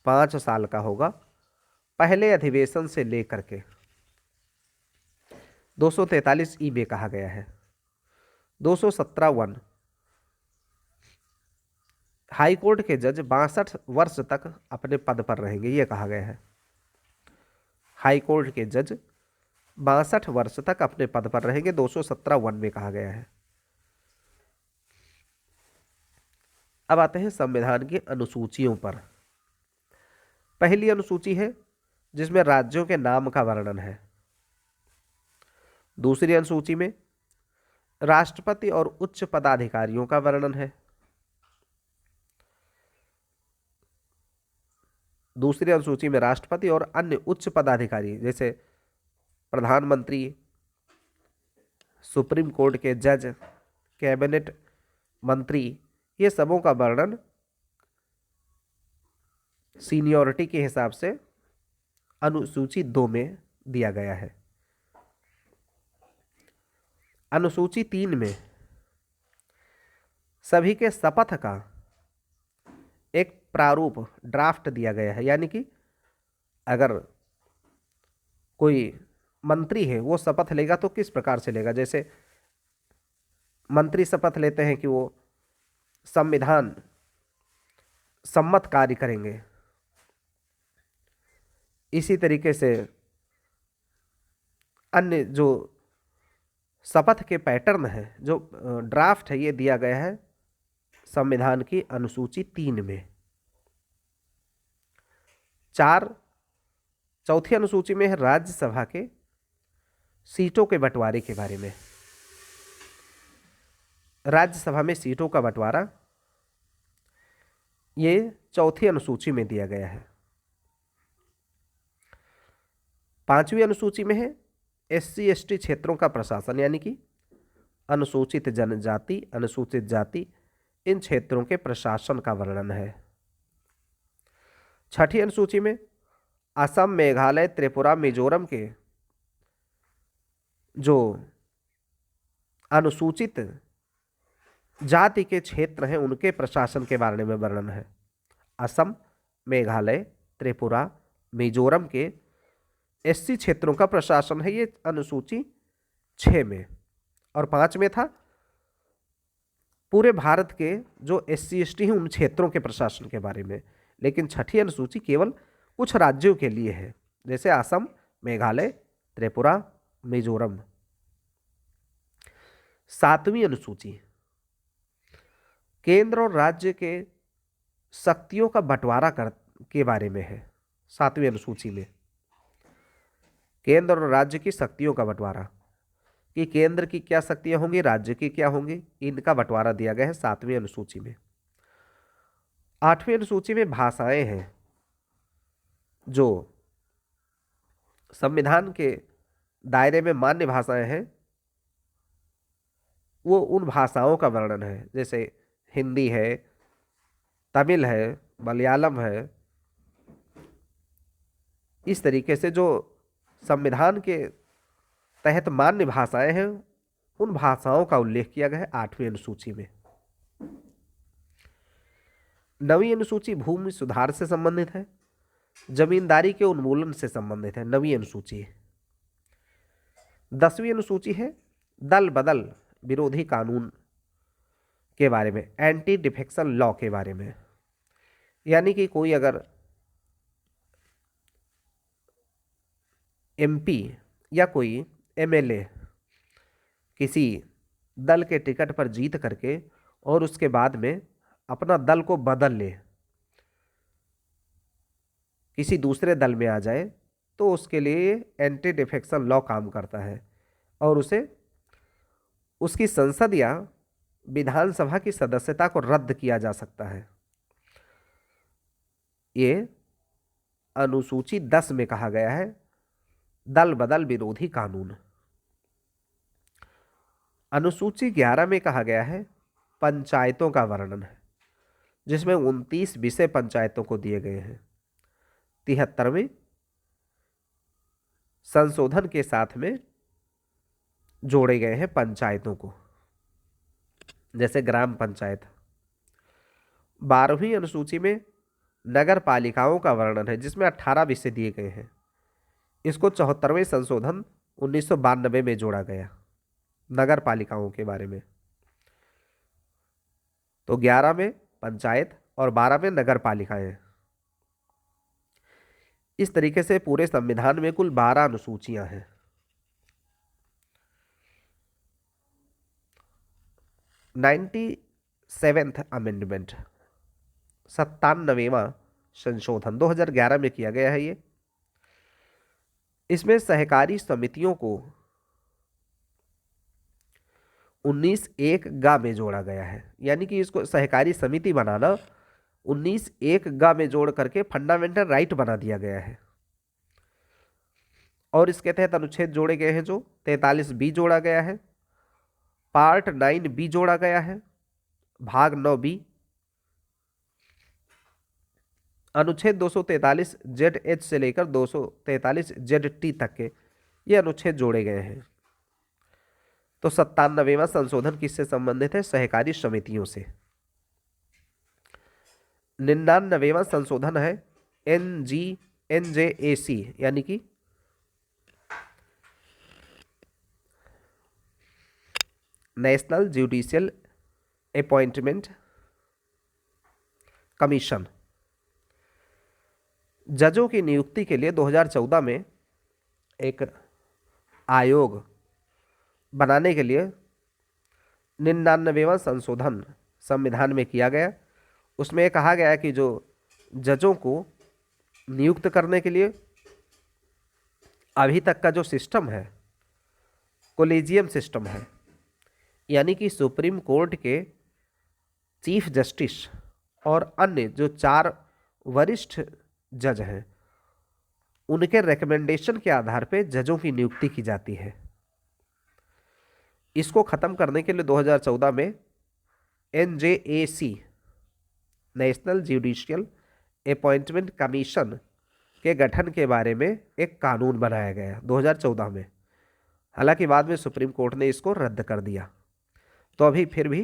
5 साल का होगा पहले अधिवेशन से लेकर के। 243(e) में कहा गया है। 217(1), हाई कोर्ट के जज 62 वर्ष तक अपने पद पर रहेंगे, यह कहा गया है। हाई कोर्ट के जज 62 वर्ष तक अपने पद पर रहेंगे, 217(1) में कहा गया है। अब आते हैं संविधान की अनुसूचियों पर। पहली अनुसूची है जिसमें राज्यों के नाम का वर्णन है। दूसरी अनुसूची में राष्ट्रपति और उच्च पदाधिकारियों का वर्णन है। दूसरी अनुसूची में राष्ट्रपति और अन्य उच्च पदाधिकारी जैसे प्रधानमंत्री, सुप्रीम कोर्ट के जज, कैबिनेट मंत्री, ये सबों का वर्णन सीनियरिटी के हिसाब से अनुसूची 2 में दिया गया है। अनुसूची 3 में सभी के शपथ का एक प्रारूप ड्राफ्ट दिया गया है, यानी कि अगर कोई मंत्री है वो शपथ लेगा तो किस प्रकार से लेगा। जैसे मंत्री शपथ लेते हैं कि वो संविधान सम्मत कार्य करेंगे, इसी तरीके से अन्य जो शपथ के पैटर्न है, जो ड्राफ्ट है, ये दिया गया है संविधान की अनुसूची 3 में। चौथी अनुसूची में है राज्यसभा के सीटों के बंटवारे के बारे में। राज्यसभा में सीटों का बंटवारा ये चौथी अनुसूची में दिया गया है। 5वीं अनुसूची में है SC ST क्षेत्रों का प्रशासन, यानी कि अनुसूचित जनजाति, अनुसूचित जाति, इन क्षेत्रों के प्रशासन का वर्णन है। 6ठी अनुसूची में असम, मेघालय, त्रिपुरा, मिजोरम के जो अनुसूचित जाति के क्षेत्र हैं उनके प्रशासन के बारे में वर्णन है। असम, मेघालय, त्रिपुरा, मिजोरम के SC क्षेत्रों का प्रशासन है, ये अनुसूची 6 में। और 5 में था पूरे भारत के जो SC ST हैं उन क्षेत्रों के प्रशासन के बारे में। लेकिन 6ठी अनुसूची केवल कुछ राज्यों के लिए है, जैसे असम, मेघालय, त्रिपुरा, मिजोरम। 7वीं अनुसूची केंद्र और राज्य के शक्तियों का बंटवारा के बारे में है। 7वीं अनुसूची में केंद्र और राज्य की शक्तियों का बंटवारा, कि केंद्र की क्या शक्तियां होंगी, राज्य की क्या होंगी, इनका बंटवारा दिया गया है 7वीं अनुसूची में। 8वीं अनुसूची में भाषाएं हैं, जो संविधान के दायरे में मान्य भाषाएं हैं, वो उन भाषाओं का वर्णन है, जैसे हिंदी है, तमिल है, मलयालम है। इस तरीके से जो संविधान के तहत मान्य भाषाएं हैं उन भाषाओं का उल्लेख किया गया है 8वीं अनुसूची में। 9वीं अनुसूची भूमि सुधार से संबंधित है, जमींदारी के उन्मूलन से संबंधित है 9वीं अनुसूची। 10वीं अनुसूची है दल बदल विरोधी कानून के बारे में, एंटी डिफेक्शन लॉ के बारे में। यानी कि कोई अगर MP या कोई MLA किसी दल के टिकट पर जीत करके और उसके बाद में अपना दल को बदल ले, किसी दूसरे दल में आ जाए, तो उसके लिए एंटी डिफेक्शन लॉ काम करता है और उसे उसकी संसद या विधानसभा की सदस्यता को रद्द किया जा सकता है। ये अनुसूची 10 में कहा गया है दल बदल विरोधी कानून। अनुसूची 11 में कहा गया है पंचायतों का वर्णन है, जिसमें 29 विषय पंचायतों को दिए गए हैं। 73वें संशोधन के साथ में जोड़े गए हैं पंचायतों को, जैसे ग्राम पंचायत। 12वीं अनुसूची में नगर पालिकाओं का वर्णन है, जिसमें 18 विषय दिए गए हैं। इसको 74वें संशोधन 1992 में जोड़ा गया नगर पालिकाओं के बारे में। तो 11 में पंचायत और 12 में नगर पालिकाएं। इस तरीके से पूरे संविधान में कुल 12 अनुसूचियां हैं। 97th अमेंडमेंट, 97वां संशोधन 2011 में किया गया है ये। इसमें सहकारी समितियों को 19(1) में जोड़ा गया है, यानी कि इसको सहकारी समिति बनाना 19(1) में जोड़ करके फंडामेंटल राइट बना दिया गया है। और इसके तहत अनुच्छेद जोड़े गए हैं, जो 43B जोड़ा गया है, पार्ट 9B जोड़ा गया है, भाग 9B, अनुच्छेद 243 ZH से लेकर 243 ZT तक के ये अनुच्छेद जोड़े गए हैं। तो 97वां संशोधन किससे संबंधित है? सहकारी समितियों से। 99वां संशोधन है NJAC, यानी कि नेशनल जुडिशियल अपॉइंटमेंट कमीशन। जजों की नियुक्ति के लिए 2014 में एक आयोग बनाने के लिए 99वां संशोधन संविधान में किया गया। उसमें कहा गया कि जो जजों को नियुक्त करने के लिए अभी तक का जो सिस्टम है कोलेजियम सिस्टम है, यानी कि सुप्रीम कोर्ट के चीफ जस्टिस और अन्य जो 4 वरिष्ठ जज हैं उनके रिकमेंडेशन के आधार पर जजों की नियुक्ति की जाती है। इसको खत्म करने के लिए 2014 में NJAC national judicial appointment commission के गठन के बारे में एक कानून बनाया गया 2014 में। हालांकि बाद में सुप्रीम कोर्ट ने इसको रद्द कर दिया। तो अभी फिर भी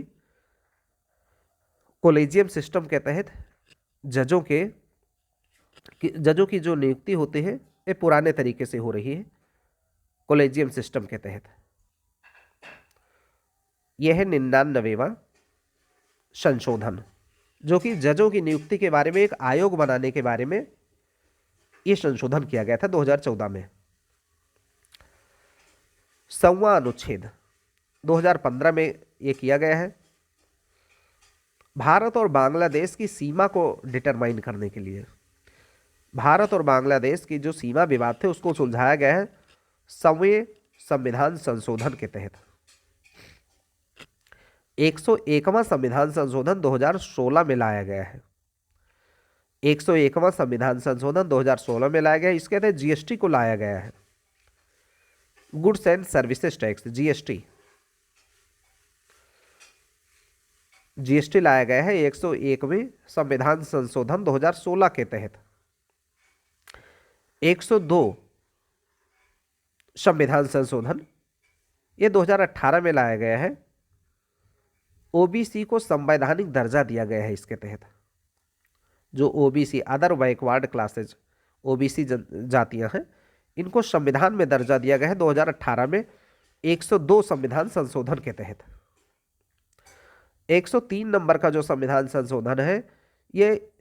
कोलेजियम सिस्टम के तहत जजों की जो नियुक्ति होती है ये पुराने तरीके से हो रही है कोलेजियम सिस्टम के तहत। यह है 99वां संशोधन, जो कि जजों की नियुक्ति के बारे में एक आयोग बनाने के बारे में यह संशोधन किया गया था 2014 में। 100वां अनुच्छेद 2015 में यह किया गया है। भारत और बांग्लादेश की सीमा को डिटरमाइन करने के लिए भारत और बांग्लादेश की जो सीमा विवाद थे उसको सुलझाया गया है 100वें संविधान संशोधन के तहत। 101वां संविधान संशोधन 2016 में लाया गया है। 101वां संविधान संशोधन 2016 में लाया गया है। इसके तहत जीएसटी को लाया गया है, goods and services tax GST लाया गया है 101वें संविधान संशोधन 2016 के तहत। 102 संविधान संशोधन ये 2018 में लाया गया है। ओबीसी को संवैधानिक दर्जा दिया गया है। इसके तहत जो OBC other backward classes OBC जातियां हैं इनको संविधान में दर्जा दिया गया है 2018 में 102 संविधान संशोधन के तहत। 103 नंबर का जो संविधान संशोधन है ये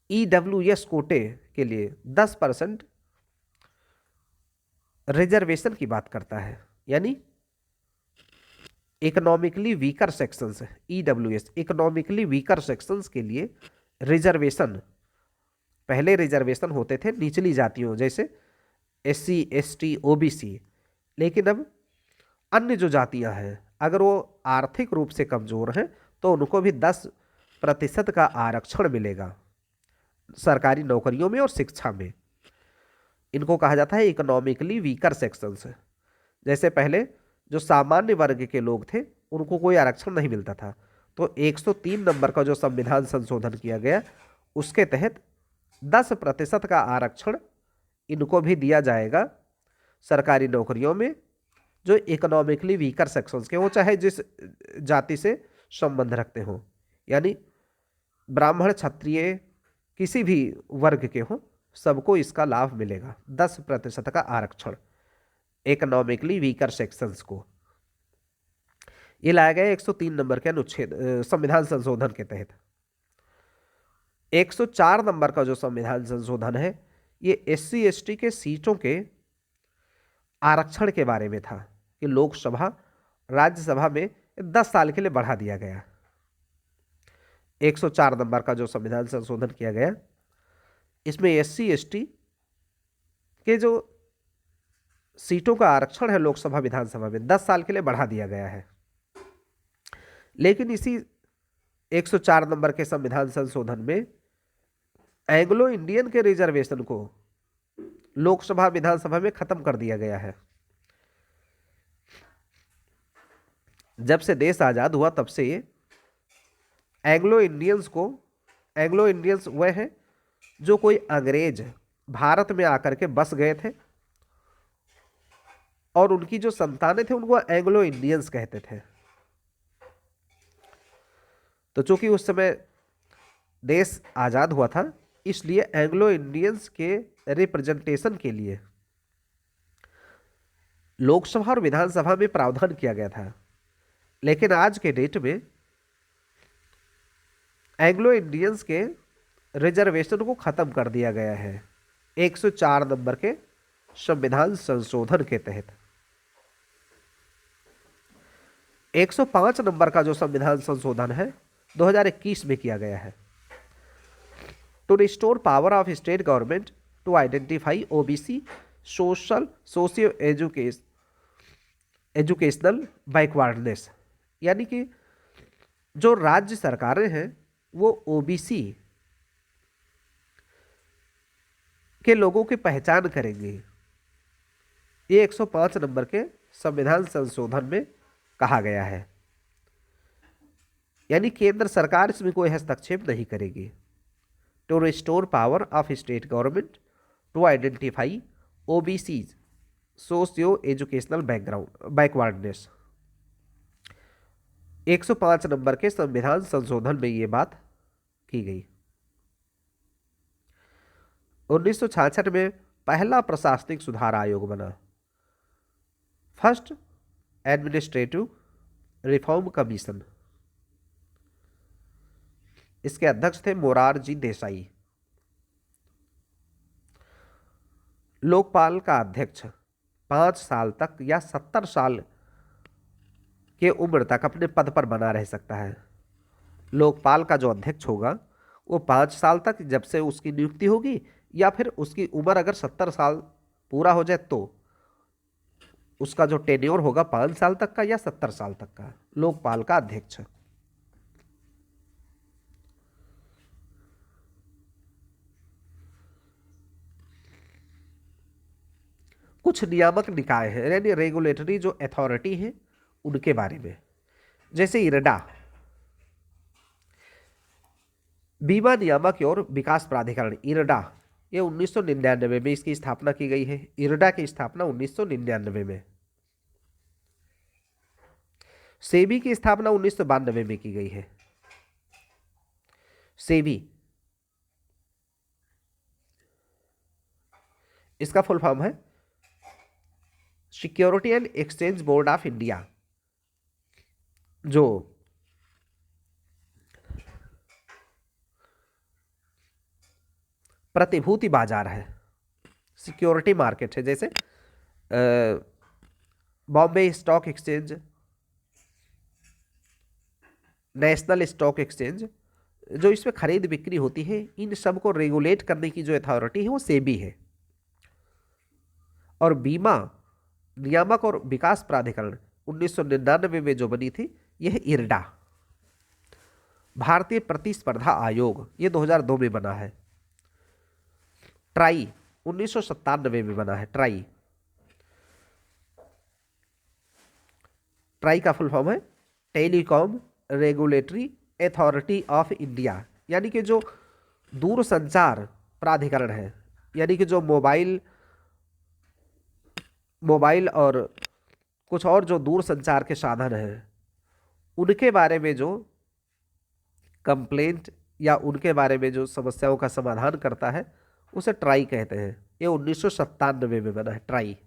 ईडब्ल्यूएस कोटे के लिए 10% रिजर्वेशन की बात करता है, यानी economically weaker sections, EWS economically weaker sections के लिए रिजर्वेशन। पहले रिजर्वेशन होते थे निचली जातियों जैसे एससी, एसटी, ओबीसी, लेकिन अब अन्य जो जातियां हैं अगर वो आर्थिक रूप से कमजोर हैं तो उनको भी 10% का आरक्षण मिलेगा सरकारी नौकरियों में और शिक्षा में। इनको कहा जाता है इकोनॉमिकली वीकर सेक्शंस। जैसे पहले जो सामान्य वर्ग के लोग थे उनको कोई आरक्षण नहीं मिलता था, तो 103 नंबर का जो संविधान संशोधन किया गया उसके तहत 10% का आरक्षण इनको भी दिया जाएगा सरकारी नौकरियों में जो इकोनॉमिकली वीकर सेक्शंस के हो, चाहे जिस जाति से संबंध रखते हो, यानी ब्राह्मण, क्षत्रिय, किसी भी वर्ग के हो, सबको इसका लाभ मिलेगा 10% का आरक्षण इकोनॉमिकली वीकर सेक्शंस को। ये लाया गया 103 नंबर के अनुच्छेद संविधान संशोधन के तहत। 104 नंबर का जो संविधान संशोधन है ये एससी एसटी के सीटों के आरक्षण के बारे में था कि लोकसभा राज्यसभा में 10 साल के लिए बढ़ा दिया गया। 104 नंबर का जो संविधान संशोधन किया गया इसमें एससी एसटी के जो सीटों का आरक्षण है लोकसभा विधानसभा में 10 साल के लिए बढ़ा दिया गया है। लेकिन इसी 104 नंबर के संविधान संशोधन में एंग्लो इंडियन के रिजर्वेशन को लोकसभा विधानसभा में खत्म कर दिया गया है। जब से देश आजाद हुआ तब से ये एंग्लो इंडियंस वह हैं जो कोई अंग्रेज भारत में आकर के बस गए थे और उनकी जो संतानें थे उनको एंग्लो इंडियंस कहते थे। तो चूंकि उस समय देश आजाद हुआ था इसलिए एंग्लो इंडियंस के रिप्रेजेंटेशन के लिए लोकसभा और विधानसभा में प्रावधान किया गया था। लेकिन आज के डेट में एंग्लो इंडियंस के रिजर्वेशन को खत्म कर दिया गया है 104 नंबर के संविधान संशोधन के तहत। 105 नंबर का जो संविधान संशोधन है 2021 में किया गया है। To restore power of state government to identify OBC socio educational backwardness, यानी कि जो राज्य सरकारें हैं वो ओबीसी के लोगों की पहचान करेंगे। ये 105 नंबर के संविधान संशोधन में कहा गया है, यानी केंद्र सरकार इसमें कोई हस्तक्षेप नहीं करेगी। To restore power of state government to identify OBC socio educational backwardness. 105 number के संविधान संशोधन में ये बात की गई। 1966 में पहला प्रशासनिक सुधार आयोग बना, फर्स्ट एडमिनिस्ट्रेटिव रिफॉर्म कमीशन। इसके अध्यक्ष थे मोरारजी देसाई। लोकपाल का अध्यक्ष 5 साल तक या 70 साल के उम्र तक अपने पद पर बना रह सकता है। लोकपाल का जो अध्यक्ष होगा वो 5 साल तक जब से उसकी नियुक्ति होगी, या फिर उसकी उम्र अगर 70 साल पूरा हो जाए तो उसका जो टेन्योर होगा 5 साल तक का या 70 साल तक का, लोकपाल का अध्यक्ष। कुछ नियामक निकाय हैं, यानी रेगुलेटरी जो अथॉरिटी है उनके बारे में, जैसे इरडा, बीमा नियामक और विकास प्राधिकरण, इरडा, ये 1999 में इसकी स्थापना की गई है। इरडा की स्थापना 1999 में। सेबी की स्थापना 1992 में की गई है। सेबी, इसका फुल फॉर्म है security and exchange board of India, जो प्रतिभूति बाजार है, सिक्योरिटी मार्केट है, जैसे Bombay stock exchange, national stock exchange, जो इसमें खरीद बिक्री होती है, इन सब को रेगुलेट करने की जो अथॉरिटी है वो सेबी है। और बीमा नियामक और विकास प्राधिकरण 1999 में जो बनी थी, यह इरडा। भारतीय प्रतिस्पर्धा आयोग, ये 2002 में बना है। ट्राई 1997 में बना है। ट्राई, ट्राई का फुल फॉर्म है telecom regulatory authority of India, यानी कि जो दूरसंचार प्राधिकरण है, यानी कि जो मोबाइल और कुछ और जो दूरसंचार के साधन हैं उनके बारे में जो कंप्लेंट या उनके बारे में जो समस्याओं का समाधान करता है उसे ट्राई कहते हैं। ये 1997 में बना है। Try,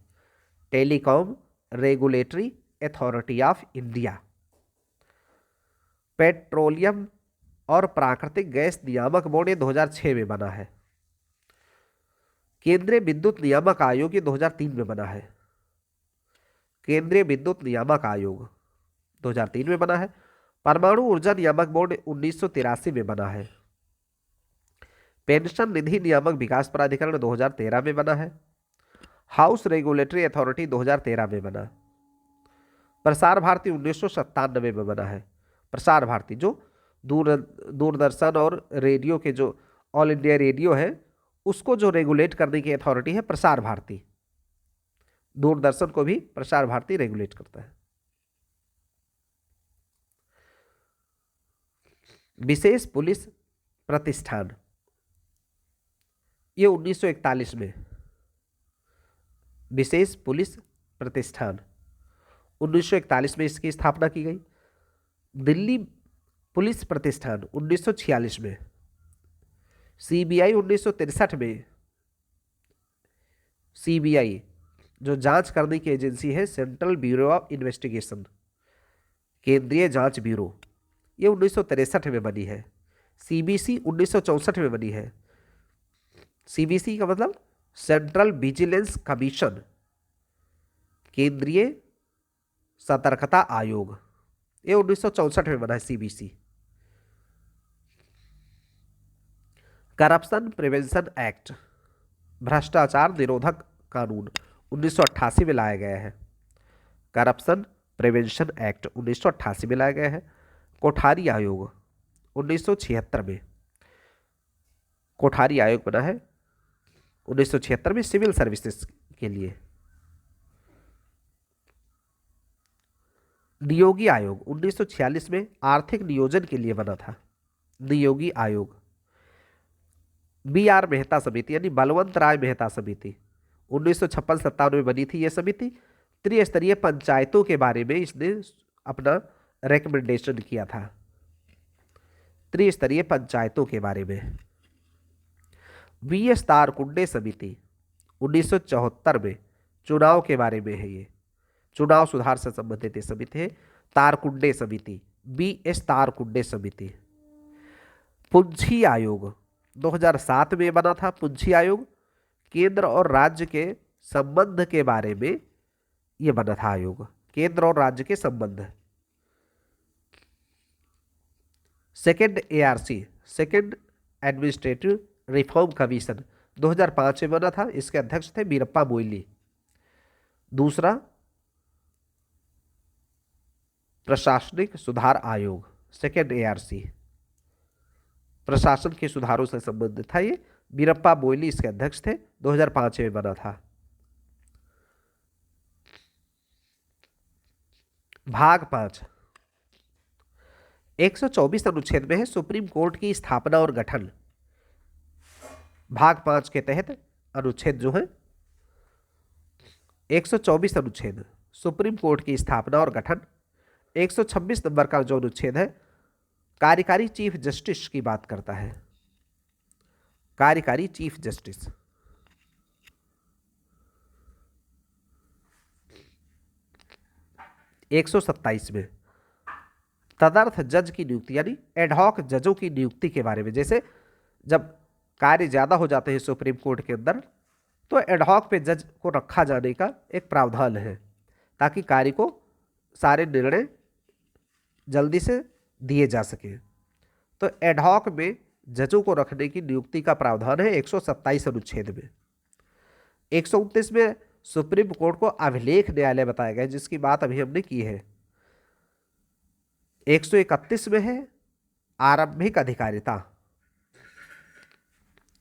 telecom regulatory authority of India. Petroleum और प्राकृतिक गैस नियामक बोर्ड, ये 2006 में बना है। केंद्रीय विद्युत नियामक आयोग, ये 2003 में बना है। केंद्रीय विद्युत नियामक आयोग 2003 में बना है। परमाणु ऊर्जा नियामक बोर्ड 1983 में बना है। पेंशन निधि नियामक विकास प्राधिकरण 2013 में बना है। हाउस रेगुलेटरी अथॉरिटी 2013 में बना। प्रसार भारती 1997 में बना है। प्रसार भारती जो दूरदर्शन और रेडियो के जो ऑल इंडिया रेडियो है उसको जो रेगुलेट करने की अथॉरिटी है प्रसार भारती। दूरदर्शन को भी प्रसार भारती रेगुलेट करता है। विशेष पुलिस प्रतिष्ठान, ये 1941 में। विशेष पुलिस प्रतिष्ठान 1941 में इसकी स्थापना की गई। दिल्ली पुलिस प्रतिष्ठान 1946 में। सीबीआई 1963 में। सीबीआई जो जांच करने की एजेंसी है, सेंट्रल ब्यूरो ऑफ इन्वेस्टिगेशन, केंद्रीय जांच ब्यूरो, ये 1963 में बनी है। सीबीसी 1964 में बनी है। सीबीसी का मतलब सेंट्रल विजिलेंस कमीशन, केंद्रीय सतर्कता आयोग, ये 1964 में बना है सीबीसी। करप्शन प्रिवेंशन एक्ट, भ्रष्टाचार निरोधक कानून 1988 में लाया गया है। करप्शन प्रिवेंशन एक्ट 1988 में लाया गया है। कोठारी आयोग 1976 में, कोठारी आयोग बना है 1976 में सिविल सर्विसेज के लिए। नियोगी आयोग 1946 में आर्थिक नियोजन के लिए बना था। नियोगी आयोग। बी आर मेहता समिति यानी बलवंत राय मेहता समिति 1956-57 में बनी थी। यह समिति त्रिस्तरीय पंचायतों के बारे में इसने अपना रिकमेंडेशन किया था, त्रिस्तरीय पंचायतों के बारे में। बी एस तारकुंडे समिति 1974 में चुनाव के बारे में है। ये चुनाव सुधार से संबंधित ये समिति है, तारकुंडे समिति, बी एस तारकुंडे समिति। पुंछी आयोग 2007 में बना था। पुंछी आयोग केंद्र और राज्य के संबंध के बारे में यह बना था आयोग, केंद्र और राज्य के संबंध। Second ARC, second administrative reform commission 2005 में बना था। इसके अध्यक्ष थे वीरप्पा मोइली। दूसरा प्रशासनिक सुधार आयोग, सेकेंड एआरसी, प्रशासन के सुधारों से संबंधित था। ये वीरप्पा मोइली इसके अध्यक्ष थे, 2005 में बना था। भाग 5 124 अनुच्छेद में है सुप्रीम कोर्ट की स्थापना और गठन। भाग 5 के तहत अनुच्छेद जो है 124 अनुच्छेद सुप्रीम कोर्ट की स्थापना और गठन। 126 नंबर का जो अनुच्छेद है कार्यकारी चीफ जस्टिस की बात करता है। कार्यकारी चीफ जस्टिस। एक 127 में तदर्थ जज की नियुक्ति यानी एडहॉक जजों की नियुक्ति के बारे में। जैसे जब कार्य ज़्यादा हो जाते हैं सुप्रीम कोर्ट के अंदर तो एडहॉक पे जज को रखा जाने का एक प्रावधान है ताकि कार्य को सारे निर्णय जल्दी से दिए जा सके। तो एडहॉक में जजों को रखने की नियुक्ति का प्रावधान है 127 अनुच्छेद में। 129 में सुप्रीम कोर्ट को अभिलेख न्यायालय बताया गया जिसकी बात अभी हमने की है। 131 में है आरंभिक अधिकारिता।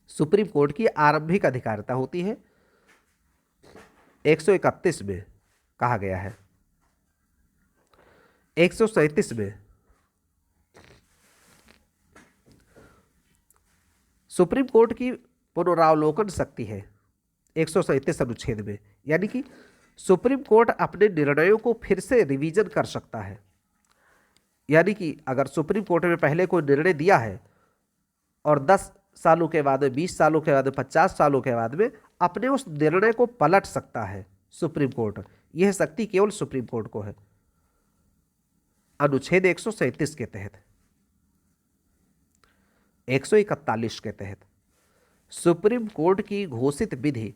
सुप्रीम कोर्ट की आरंभिक अधिकारिता होती है 131 में कहा गया है। 137 में सुप्रीम कोर्ट की पुनरावलोकन शक्ति है 137 अनुच्छेद में, यानी कि सुप्रीम कोर्ट अपने निर्णयों को फिर से रिवीजन कर सकता है। यानी कि अगर सुप्रीम कोर्ट में पहले कोई निर्णय दिया है और 10 सालों के बाद, 20 सालों के बाद, 50 सालों के बाद में अपने उस निर्णय को पलट सकता है सुप्रीम कोर्ट। यह शक्ति केवल सुप्रीम कोर्ट को है अनुच्छेद 137 के तहत। 141 के तहत सुप्रीम कोर्ट की घोषित विधि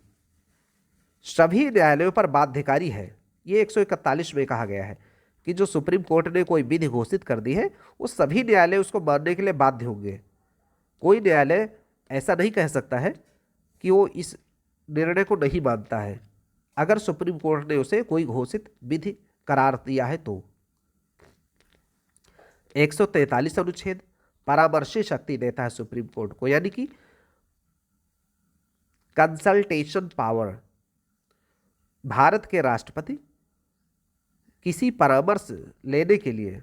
सभी न्यायालयों पर बाध्यकारी है। ये 141 में कहा गया है कि जो सुप्रीम कोर्ट ने कोई विधि घोषित कर दी है वो सभी न्यायालय उसको मानने के लिए बाध्य होंगे। कोई न्यायालय ऐसा नहीं कह सकता है कि वो इस निर्णय को नहीं मानता है अगर सुप्रीम कोर्ट ने उसे कोई घोषित विधि करार दिया है तो। 143 अनुच्छेद परामर्शी शक्ति देता है सुप्रीम कोर्ट को, यानी कि कंसल्टेशन पावर। भारत के राष्ट्रपति किसी परामर्श लेने के लिए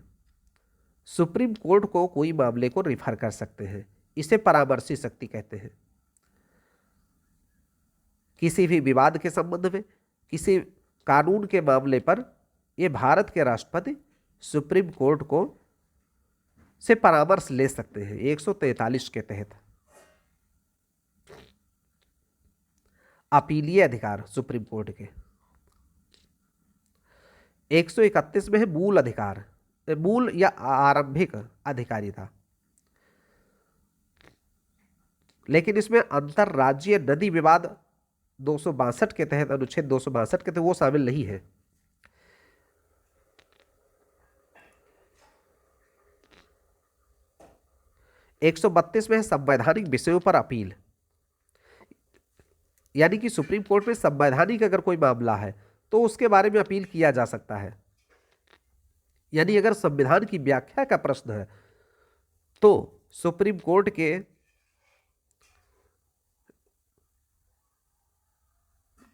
सुप्रीम कोर्ट को कोई मामले को रिफर कर सकते हैं, इसे परामर्शी शक्ति कहते हैं। किसी भी विवाद के संबंध में, किसी कानून के मामले पर यह भारत के राष्ट्रपति सुप्रीम कोर्ट को से परामर्श ले सकते हैं 143 के तहत। अपीलीय अधिकार सुप्रीम कोर्ट के 131 में है मूल अधिकार, मूल या आरंभिक अधिकारिता। लेकिन इसमें अंतरराज्यीय नदी विवाद 262 के तहत, अनुच्छेद 262 के तहत वो शामिल नहीं है। एक सौ बत्तीस में है संवैधानिक विषयों पर अपील, यानी कि सुप्रीम कोर्ट में संवैधानिक अगर कोई मामला है तो उसके बारे में अपील किया जा सकता है। यानी अगर संविधान की व्याख्या का प्रश्न है तो सुप्रीम कोर्ट के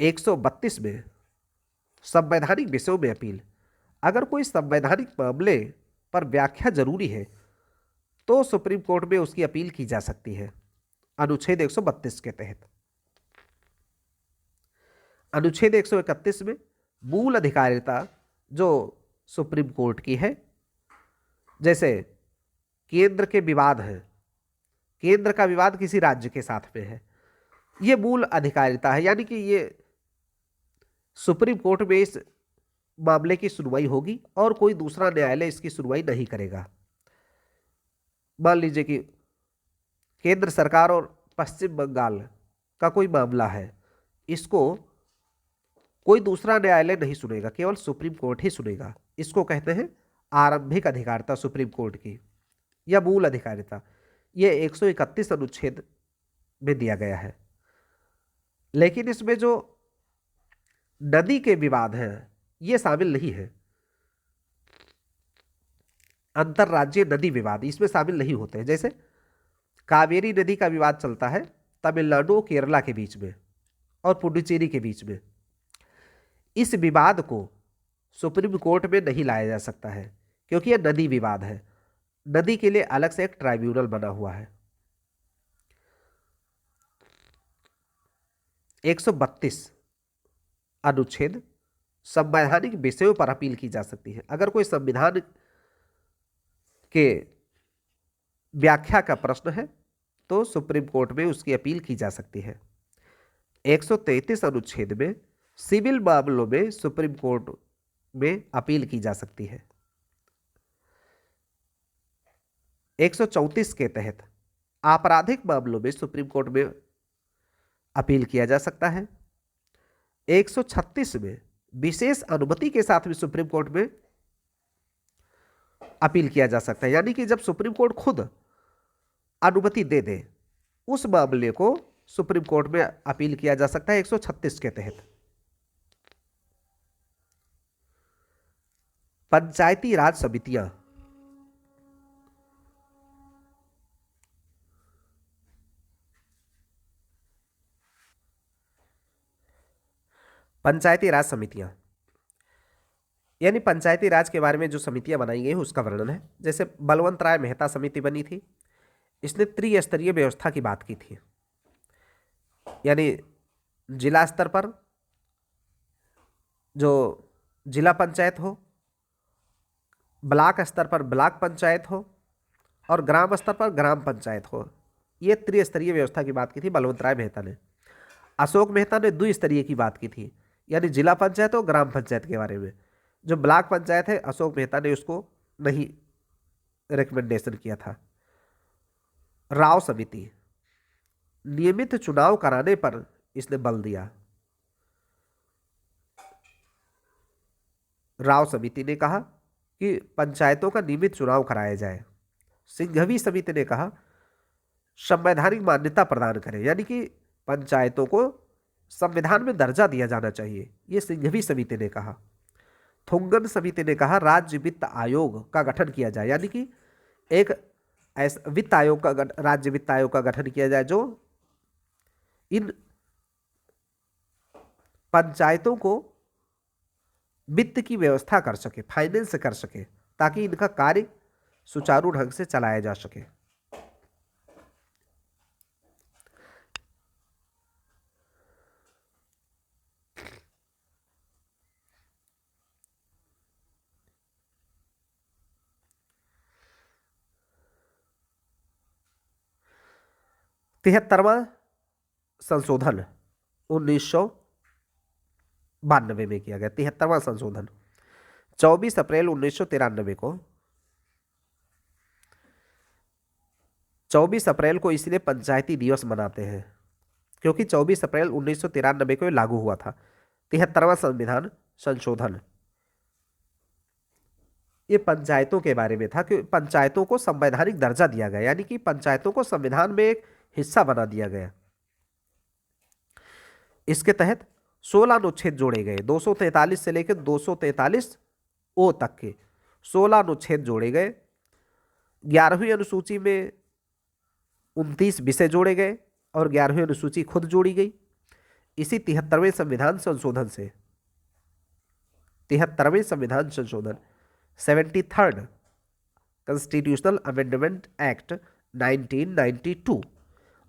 132 में संवैधानिक विषयों में अपील, अगर कोई संवैधानिक मामले पर व्याख्या जरूरी है तो सुप्रीम कोर्ट में उसकी अपील की जा सकती है अनुच्छेद 132 के तहत। अनुच्छेद 131 में मूल अधिकारिता जो सुप्रीम कोर्ट की है, जैसे केंद्र के विवाद है, केंद्र का विवाद किसी राज्य के साथ में है, ये मूल अधिकारिता है, यानी कि ये सुप्रीम कोर्ट में इस मामले की सुनवाई होगी और कोई दूसरा न्यायालय इसकी सुनवाई नहीं करेगा। मान लीजिए कि केंद्र सरकार और पश्चिम बंगाल का कोई मामला है, इसको कोई दूसरा न्यायालय नहीं सुनेगा, केवल सुप्रीम कोर्ट ही सुनेगा। इसको कहते हैं आरंभिक अधिकारिता सुप्रीम कोर्ट की या मूल अधिकारिता। ये 131 अनुच्छेद में दिया गया है। लेकिन इसमें जो नदी के विवाद हैं ये शामिल नहीं है, अंतरराज्यीय नदी विवाद इसमें शामिल नहीं होते हैं। जैसे कावेरी नदी का विवाद चलता है तमिलनाडु केरला के बीच में और पुडुचेरी के बीच में, इस विवाद को सुप्रीम कोर्ट में नहीं लाया जा सकता है क्योंकि यह नदी विवाद है। नदी के लिए अलग से एक ट्राइब्यूनल बना हुआ है। 132 अनुच्छेद संवैधानिक विषयों पर अपील की जा सकती है। अगर कोई संविधान के व्याख्या का प्रश्न है तो सुप्रीम कोर्ट में उसकी अपील की जा सकती है। 133 अनुच्छेद में सिविल मामलों में सुप्रीम कोर्ट में अपील की जा सकती है। 134 के तहत आपराधिक मामलों में सुप्रीम कोर्ट में अपील किया जा सकता है। 136 में विशेष अनुमति के साथ भी सुप्रीम कोर्ट में अपील किया जा सकता है, यानी कि जब सुप्रीम कोर्ट खुद अनुमति दे दे उस मामले को सुप्रीम कोर्ट में अपील किया जा सकता है 136 के तहत। पंचायती राज समितियां, पंचायती राज समितियां यानी पंचायती राज के बारे में जो समितियां बनाई गई हैं उसका वर्णन है। जैसे बलवंत राय मेहता समिति बनी थी, इसने त्रिस्तरीय व्यवस्था की बात की थी, यानी जिला स्तर पर जो जिला पंचायत हो, ब्लॉक स्तर पर ब्लॉक पंचायत हो और ग्राम स्तर पर ग्राम पंचायत हो। ये त्रिस्तरीय व्यवस्था की बात की थी बलवंत राय मेहता ने। अशोक मेहता ने द्विस्तरीय की बात की थी, यानी जिला पंचायत और ग्राम पंचायत के बारे में। जो ब्लॉक पंचायत है अशोक मेहता ने उसको नहीं रिकमेंडेशन किया था। राव समिति, नियमित चुनाव कराने पर इसने बल दिया। राव समिति ने कहा कि पंचायतों का नियमित चुनाव कराया जाए। सिंघवी समिति ने कहा संवैधानिक मान्यता प्रदान करें, यानी कि पंचायतों को संविधान में दर्जा दिया जाना चाहिए, ये सिंघवी समिति ने कहा। थुंगन समिति ने कहा राज्य वित्त आयोग का गठन किया जाए, यानी कि एक ऐसा वित्त आयोग का राज्य वित्त आयोग का गठन किया जाए जो इन पंचायतों को वित्त की व्यवस्था कर सके, फाइनेंस कर सके, ताकि इनका कार्य सुचारू ढंग से चलाया जा सके। तिहत्तरवां संशोधन 1992 में किया गया। 73वां संशोधन 24 अप्रैल 1993 को 24 अप्रैल को इसलिए पंचायती दिवस मनाते हैं क्योंकि 24 अप्रैल 1993 को ये लागू हुआ था। 73वां संविधान संशोधन ये पंचायतों के बारे में था कि पंचायतों को संवैधानिक दर्जा दिया गया, यानी कि पंचायतों को संविधान में एक हिस्सा बना दिया गया। इसके तहत 16 अनुच्छेद जोड़े गए, 243 से लेकर 243 ओ तक के 16 अनुच्छेद जोड़े गए। 11वीं अनुसूची में 29 विषय जोड़े गए और 11वीं अनुसूची खुद जोड़ी गई। इसी 73वें संविधान संशोधन से 73वें संविधान संशोधन 73rd कॉन्स्टिट्यूशनल अमेंडमेंट एक्ट 1992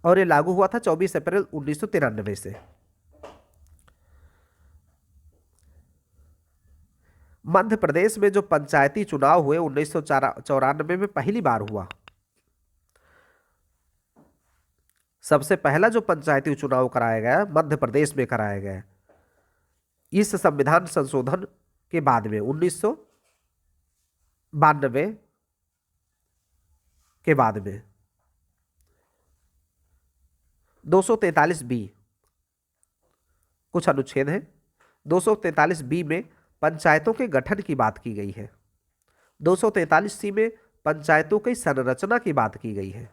और ये लागू हुआ था 24 अप्रैल 1993 से। मध्य प्रदेश में जो पंचायती चुनाव हुए 1994 में पहली बार हुआ। सबसे पहला जो पंचायती चुनाव कराया गया मध्य प्रदेश में कराया गया इस संविधान संशोधन के बाद में 1992 के बाद में 243B कुछ अनुच्छेद है। 243B में पंचायतों के गठन की बात की गई है। 243C में पंचायतों की संरचना की बात की गई है।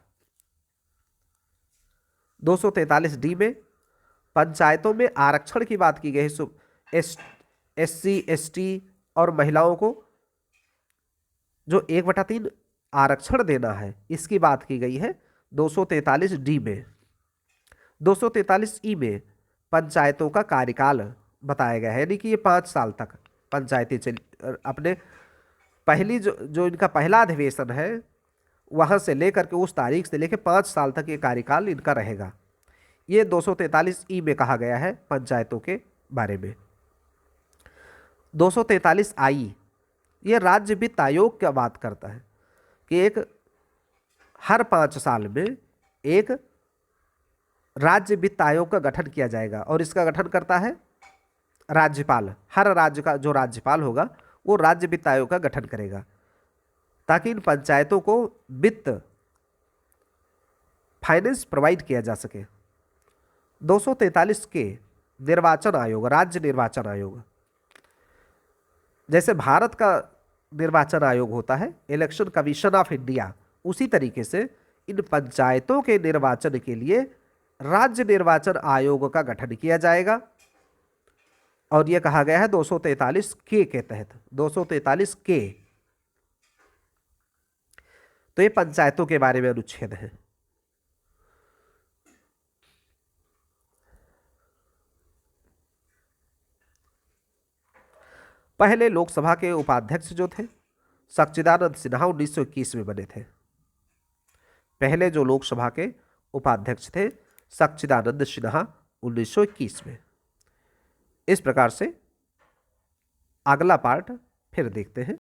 243D में पंचायतों में आरक्षण की बात की गई है। SC ST और महिलाओं को जो 1/3 आरक्षण देना है इसकी बात की गई है 243D में। 243E में पंचायतों का कार्यकाल बताया गया है, यानी कि ये 5 साल तक पंचायती अपने पहली जो इनका पहला अधिवेशन है वहां से लेकर के उस तारीख से लेकर 5 साल तक ये कार्यकाल इनका रहेगा। ये 243E में कहा गया है पंचायतों के बारे में। 243I ये राज्य वित्त आयोग की बात करता है कि हर 5 साल में एक राज्य वित्त आयोग का गठन किया जाएगा और इसका गठन करता है राज्यपाल। हर राज्य का जो राज्यपाल होगा वो राज्य वित्त आयोग का गठन करेगा ताकि इन पंचायतों को वित्त फाइनेंस प्रोवाइड किया जा सके। 243 के निर्वाचन आयोग, राज्य निर्वाचन आयोग, जैसे भारत का निर्वाचन आयोग होता है इलेक्शन कमीशन ऑफ इंडिया, उसी तरीके से इन पंचायतों के निर्वाचन के लिए राज्य निर्वाचन आयोग का गठन किया जाएगा। और यह कहा गया है 243 के तहत। 243 के तो ये पंचायतों के बारे में अनुच्छेद है। पहले लोकसभा के उपाध्यक्ष जो थे सच्चिदानंद सिन्हा 1921 में बने थे। पहले जो लोकसभा के उपाध्यक्ष थे सच्चिदानंद सिन्हा 1921 में। इस प्रकार से अगला पार्ट फिर देखते हैं।